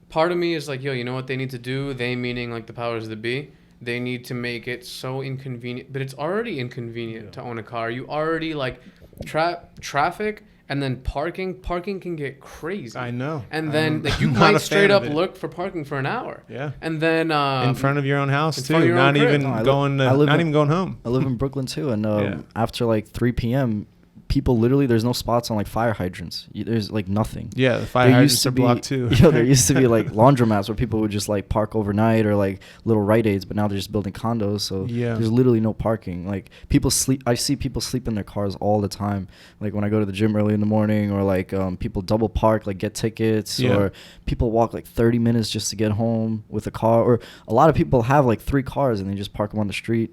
Speaker 1: part of me is like, yo, you know what they need to do? They meaning like the powers that be. They need to make it so inconvenient, but it's already inconvenient to own a car. You already like traffic And then parking can get crazy.
Speaker 2: I know.
Speaker 1: And then like, you
Speaker 2: I'm not
Speaker 1: might
Speaker 2: a
Speaker 1: straight
Speaker 2: fan
Speaker 1: up
Speaker 2: of it.
Speaker 1: look for parking for an hour.
Speaker 2: Yeah.
Speaker 1: And then
Speaker 2: in front of your own house
Speaker 1: in front of
Speaker 2: too.
Speaker 1: your own
Speaker 2: Not
Speaker 1: crib.
Speaker 2: even
Speaker 3: No,
Speaker 2: not even going home.
Speaker 3: I live in Brooklyn too, and
Speaker 2: Yeah.
Speaker 3: after like 3 p.m., people literally, there's no spots on like fire hydrants. There's like nothing.
Speaker 2: Yeah, the fire
Speaker 3: There
Speaker 2: hydrants
Speaker 3: used to
Speaker 2: are
Speaker 3: be,
Speaker 2: blocked too.
Speaker 3: there used to be like laundromats where people would just like park overnight, or like little Rite Aids, but now they're just building condos, so
Speaker 2: Yeah.
Speaker 3: there's literally no parking. Like people sleep. I see people sleep in their cars all the time. Like when I go to the gym early in the morning, or like people double park, like get tickets,
Speaker 2: Yeah.
Speaker 3: or people walk like 30 minutes just to get home with a car. Or a lot of people have like 3 cars and they just park them on the street.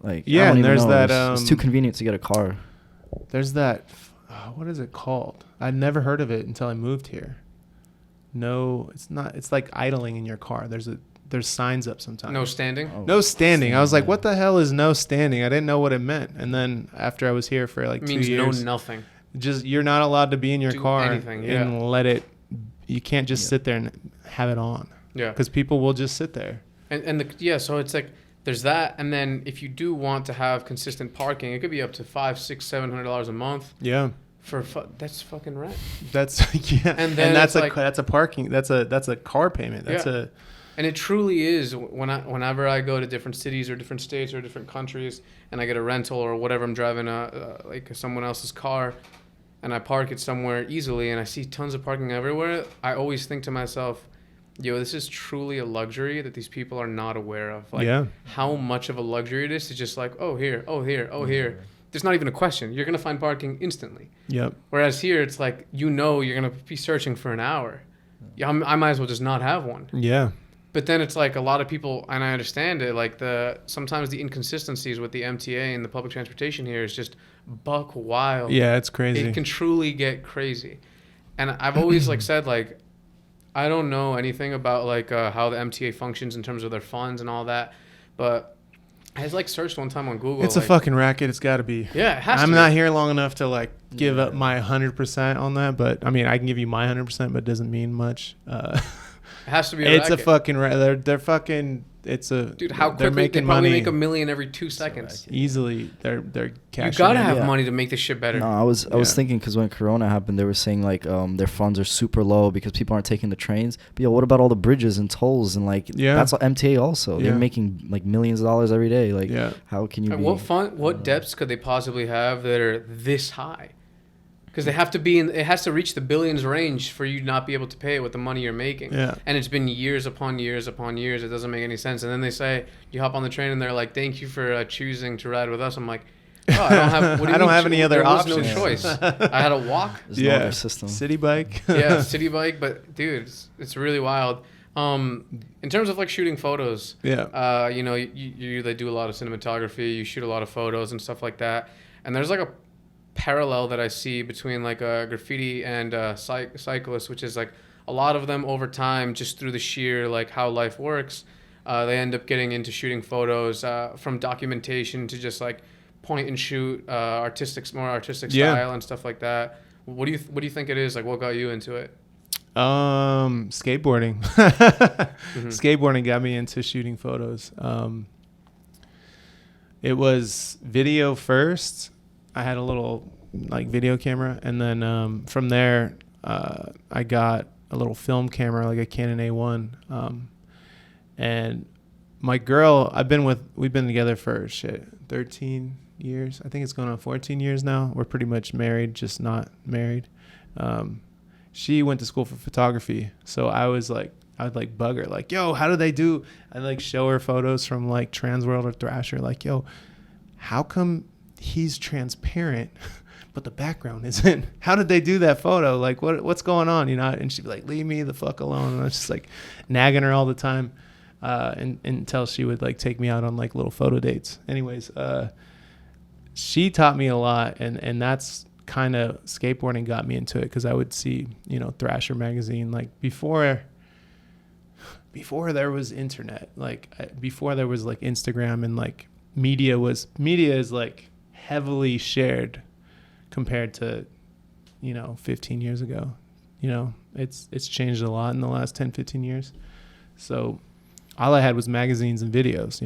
Speaker 3: Like
Speaker 2: Yeah,
Speaker 3: I don't
Speaker 2: and
Speaker 3: even
Speaker 2: there's
Speaker 3: know.
Speaker 2: that,
Speaker 3: It's too convenient to get a car.
Speaker 2: There's that. What is it called? I'd never heard of it until I moved here. No, it's not. It's like idling in your car. There's signs up sometimes.
Speaker 1: no standing.
Speaker 3: Oh.
Speaker 2: No standing. I was like, what the hell is no standing? I didn't know what it meant. And then after I was here for like
Speaker 1: It
Speaker 2: 2
Speaker 1: means
Speaker 2: years,
Speaker 1: no nothing.
Speaker 2: just you're not allowed to be in your
Speaker 1: Do
Speaker 2: car
Speaker 1: anything, yeah.
Speaker 2: and let it. You can't just
Speaker 3: Yeah.
Speaker 2: sit there and have it on.
Speaker 1: Yeah.
Speaker 2: Because people will just sit there.
Speaker 1: So it's like there's that, and then if you do want to have consistent parking, it could be up to $500, $600, $700 a month
Speaker 2: Yeah.
Speaker 1: that's fucking rent.
Speaker 2: That's yeah.
Speaker 1: And then
Speaker 2: that's
Speaker 1: it's like-
Speaker 2: that's a parking. That's a car payment. That's
Speaker 1: Yeah. And it truly is whenever I go to different cities or different states or different countries, and I get a rental or whatever, I'm driving like someone else's car, and I park it somewhere easily, and I see tons of parking everywhere. I always think to myself, yo, this is truly a luxury that these people are not aware of. Like
Speaker 2: Yeah.
Speaker 1: how much of a luxury it is to just like, oh here, oh here, oh here. There's not even a question. You're gonna find parking instantly.
Speaker 2: Yep.
Speaker 1: Whereas here, it's like you're gonna be searching for an hour. Yeah, I might as well just not have one.
Speaker 2: Yeah.
Speaker 1: But then it's like a lot of people, and I understand it. Like sometimes the inconsistencies with the MTA and the public transportation here is just buck wild.
Speaker 2: Yeah, it's crazy.
Speaker 1: It can truly get crazy. And I've always like said like, I don't know anything about like how the MTA functions in terms of their funds and all that, but I like searched one time on Google.
Speaker 2: It's
Speaker 1: like,
Speaker 2: a fucking racket. It's got to be.
Speaker 1: Yeah, it has
Speaker 2: I'm
Speaker 1: to
Speaker 2: not
Speaker 1: be.
Speaker 2: here long enough to like give up my 100% on that, but I mean, I can give you my 100%, but it doesn't mean much.
Speaker 1: It has to be.
Speaker 2: It's
Speaker 1: racket.
Speaker 2: a fucking. They're fucking. It's a.
Speaker 1: Dude, how
Speaker 2: they're
Speaker 1: quickly they
Speaker 2: making
Speaker 1: probably
Speaker 2: money
Speaker 1: make $1 million every 2 seconds.
Speaker 2: easily. They're
Speaker 1: You
Speaker 2: cashing.
Speaker 1: gotta
Speaker 2: in.
Speaker 1: have
Speaker 3: Yeah.
Speaker 1: money to make this shit better.
Speaker 3: No, I was
Speaker 2: Yeah.
Speaker 3: thinking, because when Corona happened, they were saying like their funds are super low because people aren't taking the trains. But yo, what about all the bridges and tolls and like
Speaker 2: Yeah.
Speaker 3: that's MTA also.
Speaker 2: Yeah.
Speaker 3: They're making like millions of dollars every day. Like
Speaker 2: Yeah.
Speaker 3: how can you
Speaker 1: And
Speaker 3: be?
Speaker 1: what depths could they possibly have that are this high? Because they have to be it has to reach the billions range for you to not be able to pay it with the money you're making.
Speaker 2: Yeah.
Speaker 1: And it's been years upon years upon years. It doesn't make any sense. And then they say you hop on the train and they're like, "Thank you for choosing to ride with us." I'm like, "Oh, I don't have. What do you
Speaker 2: I don't
Speaker 1: mean
Speaker 2: have any other
Speaker 1: there was
Speaker 2: options.
Speaker 1: no choice. I had to walk.
Speaker 3: There's no other system.
Speaker 2: City bike.
Speaker 1: Yeah, city bike. But dude, it's really wild. In terms of like shooting photos,
Speaker 2: Yeah.
Speaker 1: you they do a lot of cinematography. You shoot a lot of photos and stuff like that. And there's like a parallel that I see between like graffiti and cyclists, which is like a lot of them over time, just through the sheer like how life works, they end up getting into shooting photos from documentation to just like point and shoot, more artistic
Speaker 2: Yeah.
Speaker 1: style and stuff like that. What do you think it is? Like, what got you into it?
Speaker 2: Skateboarding. Skateboarding got me into shooting photos. It was video first. I had a little like video camera, and then from there I got a little film camera, like a Canon A1. And my girl, we've been together for 13 years. I think it's going on 14 years now. We're pretty much married, just not married. She went to school for photography, so I would like bug her, like, yo, how do they do? I'd like show her photos from like Transworld or Thrasher, like, yo, how come he's transparent but the background isn't? How did they do that photo? Like, what's going on, you know? And she'd be like, leave me the fuck alone. And I was just like nagging her all the time, and until she would like take me out on like little photo dates. Anyways, she taught me a lot, and that's kind of skateboarding got me into it, because I would see, Thrasher magazine, like before there was internet, like before there was like Instagram, and like media is like heavily shared compared to 15 years ago. It's changed a lot in the last 10-15 years. So all I had was magazines and videos,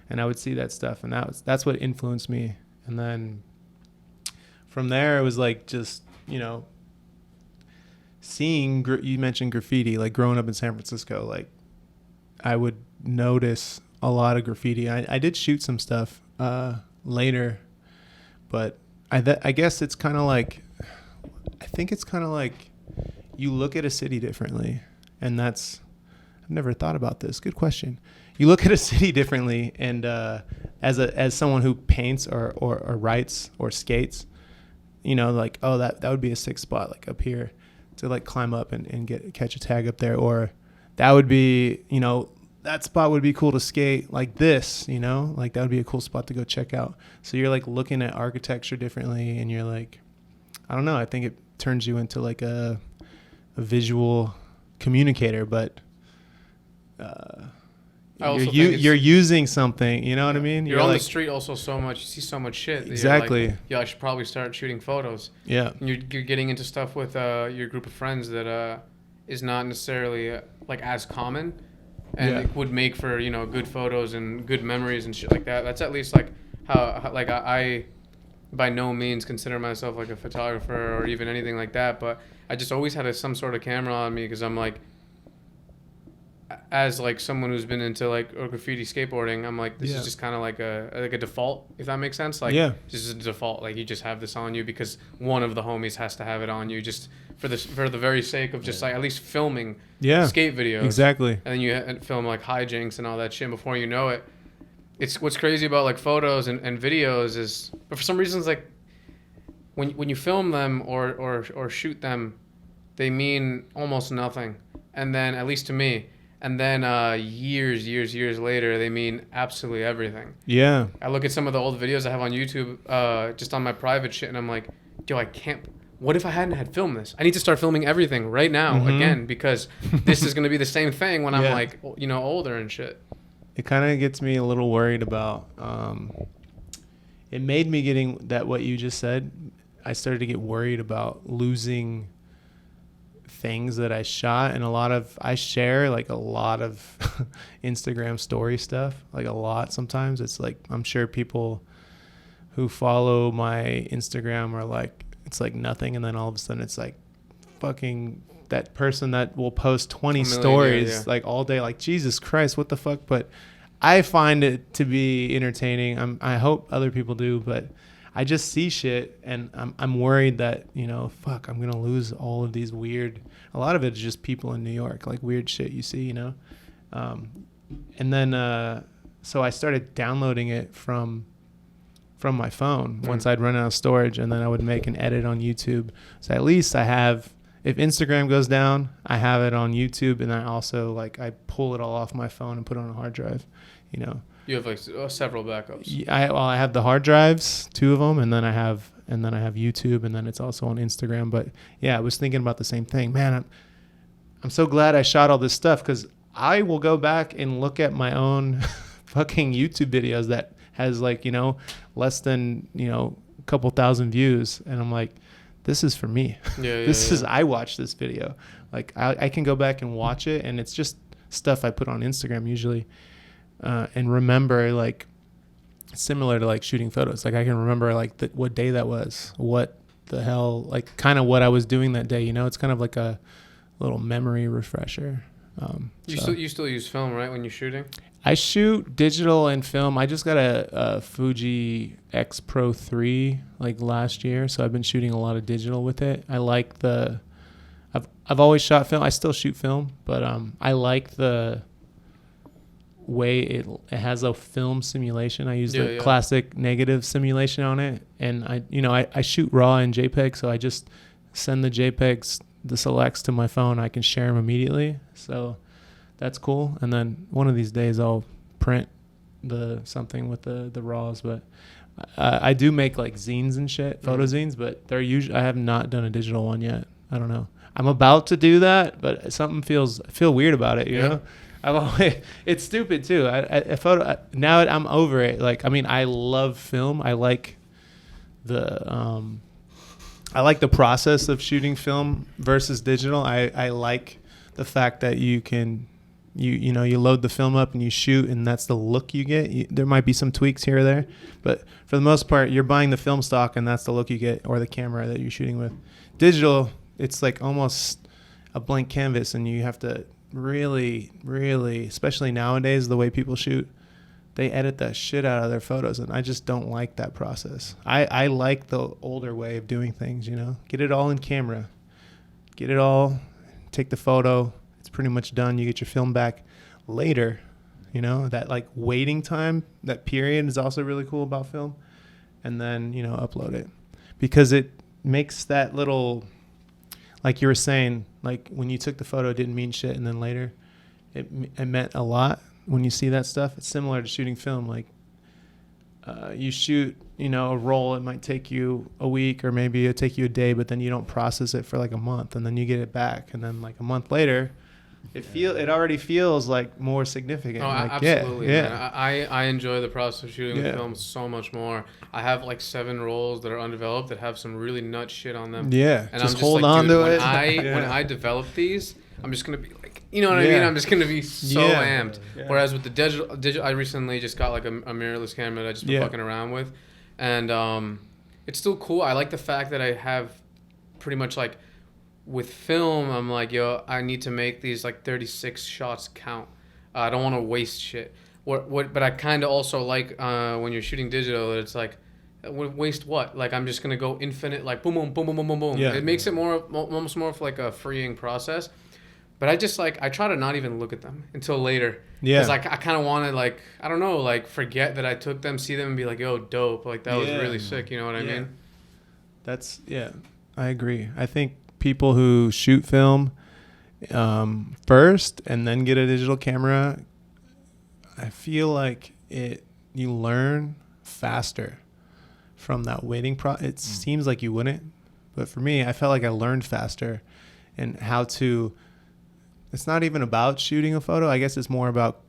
Speaker 2: and I would see that stuff, and that's what influenced me. And then from there, it was like just you know, seeing, you mentioned graffiti, like growing up in San Francisco, like I would notice a lot of graffiti. I did shoot some stuff later, but I guess it's kind of like, I think it's kind of like you look at a city differently, and I've never thought about this. Good question. You look at a city differently, and as someone who paints or writes or skates, you know, like, oh, that would be a sick spot, like up here to like climb up and catch a tag up there, or that would be, you know, that spot would be cool to skate like this, you know, like that would be a cool spot to go check out. So you're like looking at architecture differently, and you're like, I don't know, I think it turns you into like a visual communicator, but you're using something, you know what I mean?
Speaker 1: You're on like, the street also so much, you see so much shit.
Speaker 2: Exactly.
Speaker 1: Like, yeah, I should probably start shooting photos.
Speaker 2: Yeah.
Speaker 1: And you're getting into stuff with your group of friends that is not necessarily like as common, and it would make for, you know, good photos and good memories and shit like that. That's at least like how like I by no means consider myself like a photographer or even anything like that, but I just always had some sort of camera on me, because I'm like, as like someone who's been into like graffiti skateboarding, I'm like, this is just kind of like a default, if that makes sense. Like, this is a default, like you just have this on you because one of the homies has to have it on you, just for the very sake of just like at least filming skate videos.
Speaker 2: Exactly.
Speaker 1: And then you film like hijinks and all that shit. Before you know it, it's what's crazy about like photos and videos is, but for some reasons, like when you film them or shoot them, they mean almost nothing. And then, at least to me, and then years later, they mean absolutely everything. Yeah. I look at some of the old videos I have on YouTube, just on my private shit, and I'm like, yo, I can't. What if I hadn't had filmed this? I need to start filming everything right now again, because this is going to be the same thing when I'm like, you know, older and shit.
Speaker 2: It kind of gets me a little worried about. It made me getting that what you just said. I started to get worried about losing things that I shot, and I share like a lot of Instagram story stuff, like a lot. Sometimes it's like, I'm sure people who follow my Instagram are like, it's like nothing, and then all of a sudden it's like fucking that person that will post 20 stories like all day, like, Jesus Christ, what the fuck. But I find it to be entertaining. I hope other people do, but I just see shit, and I'm worried that, you know, fuck, I'm gonna lose all of these weird. A lot of it is just people in New York, like weird shit you see, you know. And then so I started downloading it from my phone once I'd run out of storage, and then I would make an edit on YouTube. So at least I have, if Instagram goes down, I have it on YouTube, and I also like I pull it all off my phone and put it on a hard drive, you know.
Speaker 1: You have like several backups.
Speaker 2: Yeah, I have the hard drives, 2 of them, and then I have YouTube, and then it's also on Instagram. But yeah, I was thinking about the same thing. Man, I'm so glad I shot all this stuff, because I will go back and look at my own fucking YouTube videos that has like, you know, less than, you know, a couple thousand views, and I'm like, this is for me. I watched this video. Like I can go back and watch it, and it's just stuff I put on Instagram usually. And remember, like, similar to like shooting photos, like I can remember like what day that was, what the hell, like kind of what I was doing that day, you know. It's kind of like a little memory refresher.
Speaker 1: You still use film, right, when you're shooting?
Speaker 2: I shoot digital and film. I just got a Fuji X Pro 3 like last year, so I've been shooting a lot of digital with it. I like I've always shot film. I still shoot film, but I like the way it has a film simulation. I use the classic negative simulation on it, and I shoot raw and JPEG, so I just send the JPEGs, the selects to my phone. I can share them immediately, so that's cool. And then one of these days I'll print something with the raws. But I do make like zines and shit, photo zines, but they're usually, I have not done a digital one yet. I don't know. I'm about to do that, but something I feel weird about it, you know? It's stupid too. Now I'm over it. Like, I mean, I love film. I like the process of shooting film versus digital. I like the fact that you can you know, you load the film up and you shoot, and that's the look you get. There might be some tweaks here or there, but for the most part, you're buying the film stock, and that's the look you get, or the camera that you're shooting with. Digital, it's like almost a blank canvas, and you have to really, really, especially nowadays, the way people shoot, they edit that shit out of their photos, and I just don't like that process. I like the older way of doing things, you know? Get it all in camera. Get it all, take the photo. It's pretty much done. You get your film back later, you know? That, like, waiting time, that period is also really cool about film. And then, you know, upload it. Because it makes that little, like you were saying, like, when you took the photo, it didn't mean shit, and then later it meant a lot. When you see that stuff, it's similar to shooting film. Like, you shoot, you know, a roll, it might take you a week, or maybe it'll take you a day, but then you don't process it for like a month, and then you get it back, and then like a month later, it already feels like more significant.
Speaker 1: Oh,
Speaker 2: like,
Speaker 1: absolutely.
Speaker 2: Yeah.
Speaker 1: Man. I enjoy the process of shooting film so much more. I have like 7 rolls that are undeveloped that have some really nut shit on them.
Speaker 2: Yeah,
Speaker 1: and
Speaker 2: just
Speaker 1: I'm
Speaker 2: hold
Speaker 1: like,
Speaker 2: on
Speaker 1: dude,
Speaker 2: to it.
Speaker 1: When I develop these, I'm just gonna be like, you know what I mean? I'm just gonna be so amped. Yeah. Whereas with the digital, I recently just got like a mirrorless camera that I just been fucking around with, and it's still cool. I like the fact that I have pretty much like, with film, I'm like, yo, I need to make these like 36 shots count. I don't want to waste shit. But I kind of also like when you're shooting digital, it's like, waste what? Like, I'm just gonna go infinite, like boom, boom, boom, boom, boom, boom, boom.
Speaker 2: Yeah.
Speaker 1: It makes it almost more of like a freeing process. But I just like, I try to not even look at them until later. Yeah. Because like, I kind of want to, like, I don't know, like, forget that I took them, see them, and be like, yo, dope. Like, that was really sick. You know what I mean?
Speaker 2: That's, I agree. I think people who shoot film first and then get a digital camera, I feel like you learn faster from that waiting process. It seems like you wouldn't, but for me, I felt like I learned faster and how to. It's not even about shooting a photo. I guess it's more about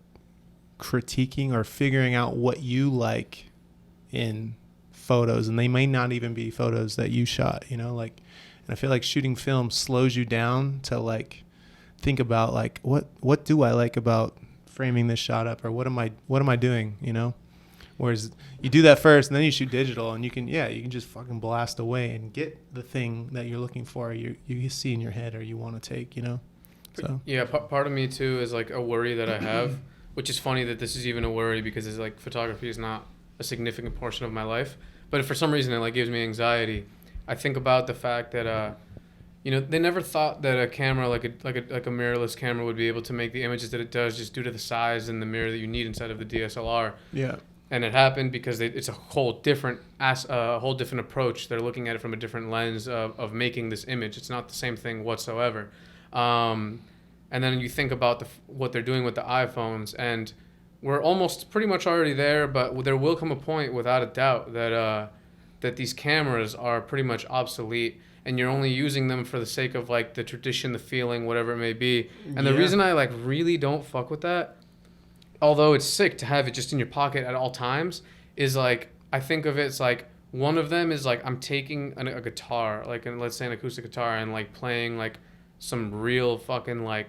Speaker 2: critiquing or figuring out what you like in photos, and they may not even be photos that you shot, you know, like. And I feel like shooting film slows you down to like think about like what do I like about framing this shot up, or what am I doing, you know? Whereas you do that first and then you shoot digital, and you can just fucking blast away and get the thing that you're looking for, you see in your head, or you want to take, you know? So
Speaker 1: yeah, part of me too is like a worry that I have, which is funny that this is even a worry, because it's like photography is not a significant portion of my life, but for some reason it like gives me anxiety. I think about the fact that you know, they never thought that a camera like a mirrorless camera would be able to make the images that it does, just due to the size and the mirror that you need inside of the DSLR. Yeah. And it happened because it's a whole different approach. They're looking at it from a different lens of making this image. It's not the same thing whatsoever. And then you think about what they're doing with the iPhones, and we're almost pretty much already there, but there will come a point, without a doubt, that these cameras are pretty much obsolete, and you're only using them for the sake of like the tradition, the feeling, whatever it may be. And the reason I like really don't fuck with that, although it's sick to have it just in your pocket at all times, is like, I think of it as like, one of them is like, I'm taking a guitar, like, let's say an acoustic guitar, and like playing like some real fucking like,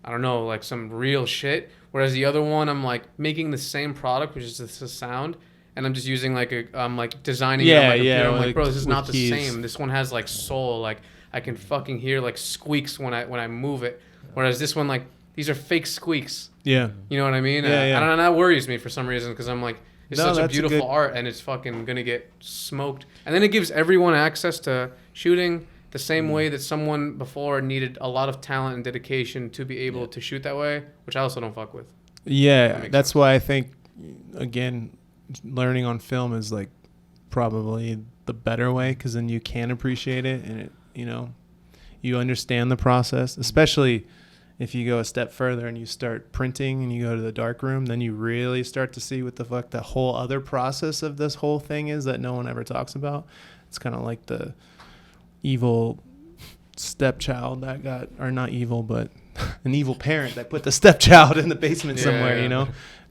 Speaker 1: I don't know, like some real shit. Whereas the other one, I'm like making the same product, which is just a sound, and I'm just using like I'm like designing it on my computer. I'm like, bro, this is not the same. This one has like soul. Like, I can fucking hear like squeaks when I move it. Whereas this one, like, these are fake squeaks. Yeah. You know what I mean? Yeah. And that worries me for some reason, because I'm like, it's such a beautiful art, and it's fucking gonna get smoked. And then it gives everyone access to shooting the same way that someone before needed a lot of talent and dedication to be able to shoot that way, which I also don't fuck with.
Speaker 2: Yeah, that's why I think, again, learning on film is like probably the better way, because then you can appreciate it, and it, you know, you understand the process, especially if you go a step further and you start printing and you go to the dark room, then you really start to see what the fuck the whole other process of this whole thing is that no one ever talks about. It's kind of like the evil stepchild that got, or not evil, but an evil parent that put the stepchild in the basement somewhere, you know?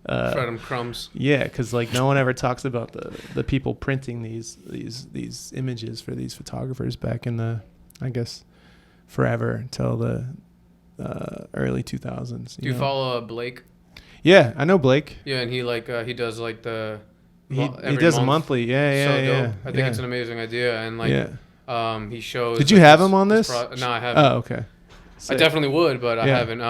Speaker 1: Fed him crumbs.
Speaker 2: Yeah, because like no one ever talks about the people printing these images for these photographers back in the, I guess, forever until the early 2000s.
Speaker 1: Do you follow Blake?
Speaker 2: Yeah, I know Blake.
Speaker 1: Yeah, and he he does like the
Speaker 2: He does monthly. Yeah.
Speaker 1: I think it's an amazing idea, and he shows.
Speaker 2: Did you have him on this?
Speaker 1: No, I haven't.
Speaker 2: Oh, okay.
Speaker 1: I definitely would, but I haven't.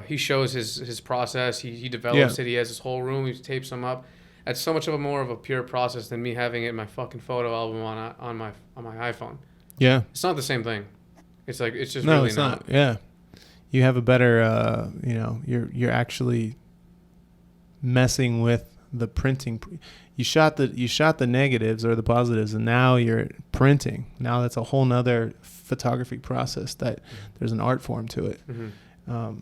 Speaker 1: He shows his process. He develops it. He has his whole room. He tapes them up. It's so much more of a pure process than me having it in my fucking photo album on my iPhone.
Speaker 2: Yeah.
Speaker 1: It's not the same thing. It's just
Speaker 2: no,
Speaker 1: really
Speaker 2: it's not. Yeah. You have a better, you're actually messing with the printing. You shot the negatives or the positives, and now you're printing. Now that's a whole nother photography process that there's an art form to it. Mm-hmm.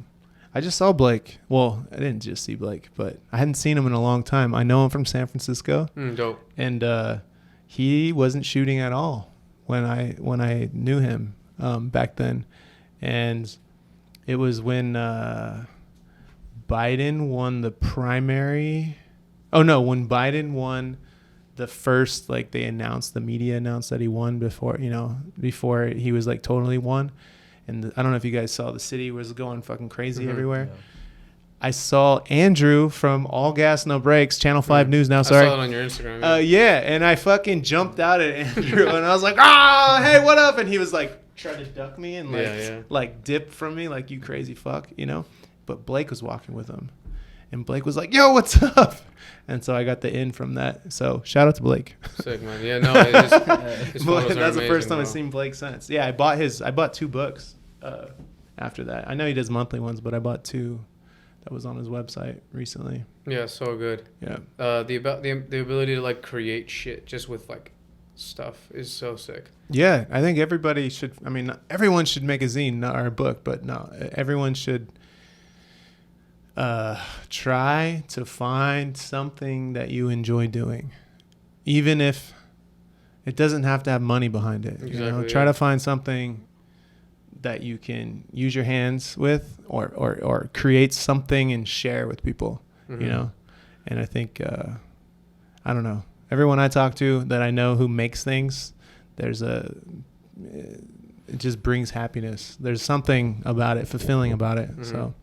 Speaker 2: I just saw Blake. Well, I didn't just see Blake, but I hadn't seen him in a long time. I know him from San Francisco.
Speaker 1: Dope.
Speaker 2: And he wasn't shooting at all when I knew him back then. And it was when Biden won the primary. Oh, no, when Biden won the first, the media announced that he won before he was totally won. And I don't know if you guys saw, the city was going fucking crazy everywhere. Yeah. I saw Andrew from All Gas No Brakes, Channel 5 News now, sorry.
Speaker 1: I saw that on your Instagram.
Speaker 2: Yeah, and I fucking jumped out at Andrew, and I was like, "Oh, hey, what up?" And he was trying to duck me and dip from me, you crazy fuck, But Blake was walking with him, and Blake was like, "Yo, what's up?" And so I got the in from that. So shout out to Blake.
Speaker 1: Sick, man. Yeah, no, his photos
Speaker 2: that's
Speaker 1: are
Speaker 2: the first time
Speaker 1: bro.
Speaker 2: I've seen Blake since. Yeah, I bought 2 books after that. I know he does monthly ones, but I bought 2 that was on his website recently.
Speaker 1: Yeah, so good.
Speaker 2: Yeah.
Speaker 1: The ability to create shit just with stuff is so sick.
Speaker 2: Yeah, I think everybody should. I mean, everyone should make a zine or a book, but no, everyone should try to find something that you enjoy doing, even if it doesn't have to have money behind it.
Speaker 1: Exactly,
Speaker 2: Try to find something that you can use your hands with, or create something and share with people.
Speaker 1: Mm-hmm.
Speaker 2: And I think I don't know, everyone I talk to that I know who makes things, it just brings happiness. There's something about it, fulfilling about it. Mm-hmm. So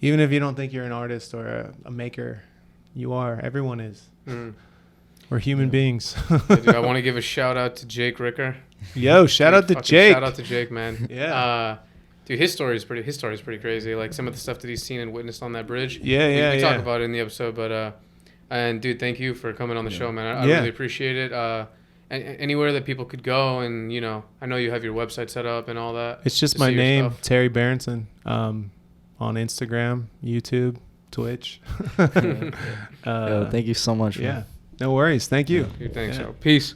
Speaker 2: even if you don't think you're an artist or a maker, you are. Everyone is. Mm. We're human beings.
Speaker 1: Dude, I want to give a shout out to Jake Ricker.
Speaker 2: Yo, shout out to Jake.
Speaker 1: Shout out to Jake, man.
Speaker 2: Yeah.
Speaker 1: Dude, his story is pretty crazy. Some of the stuff that he's seen and witnessed on that bridge.
Speaker 2: Yeah,
Speaker 1: we talk about it in the episode, but and dude, thank you for coming on the show, man. I really appreciate it. And anywhere that people could go, and I know you have your website set up and all that.
Speaker 2: It's just my name, Terry Barensten, on Instagram, YouTube, Twitch.
Speaker 3: Yo, thank you so much.
Speaker 2: Yeah, no worries. Thank you.
Speaker 1: Dude, thanks. Yo. Peace.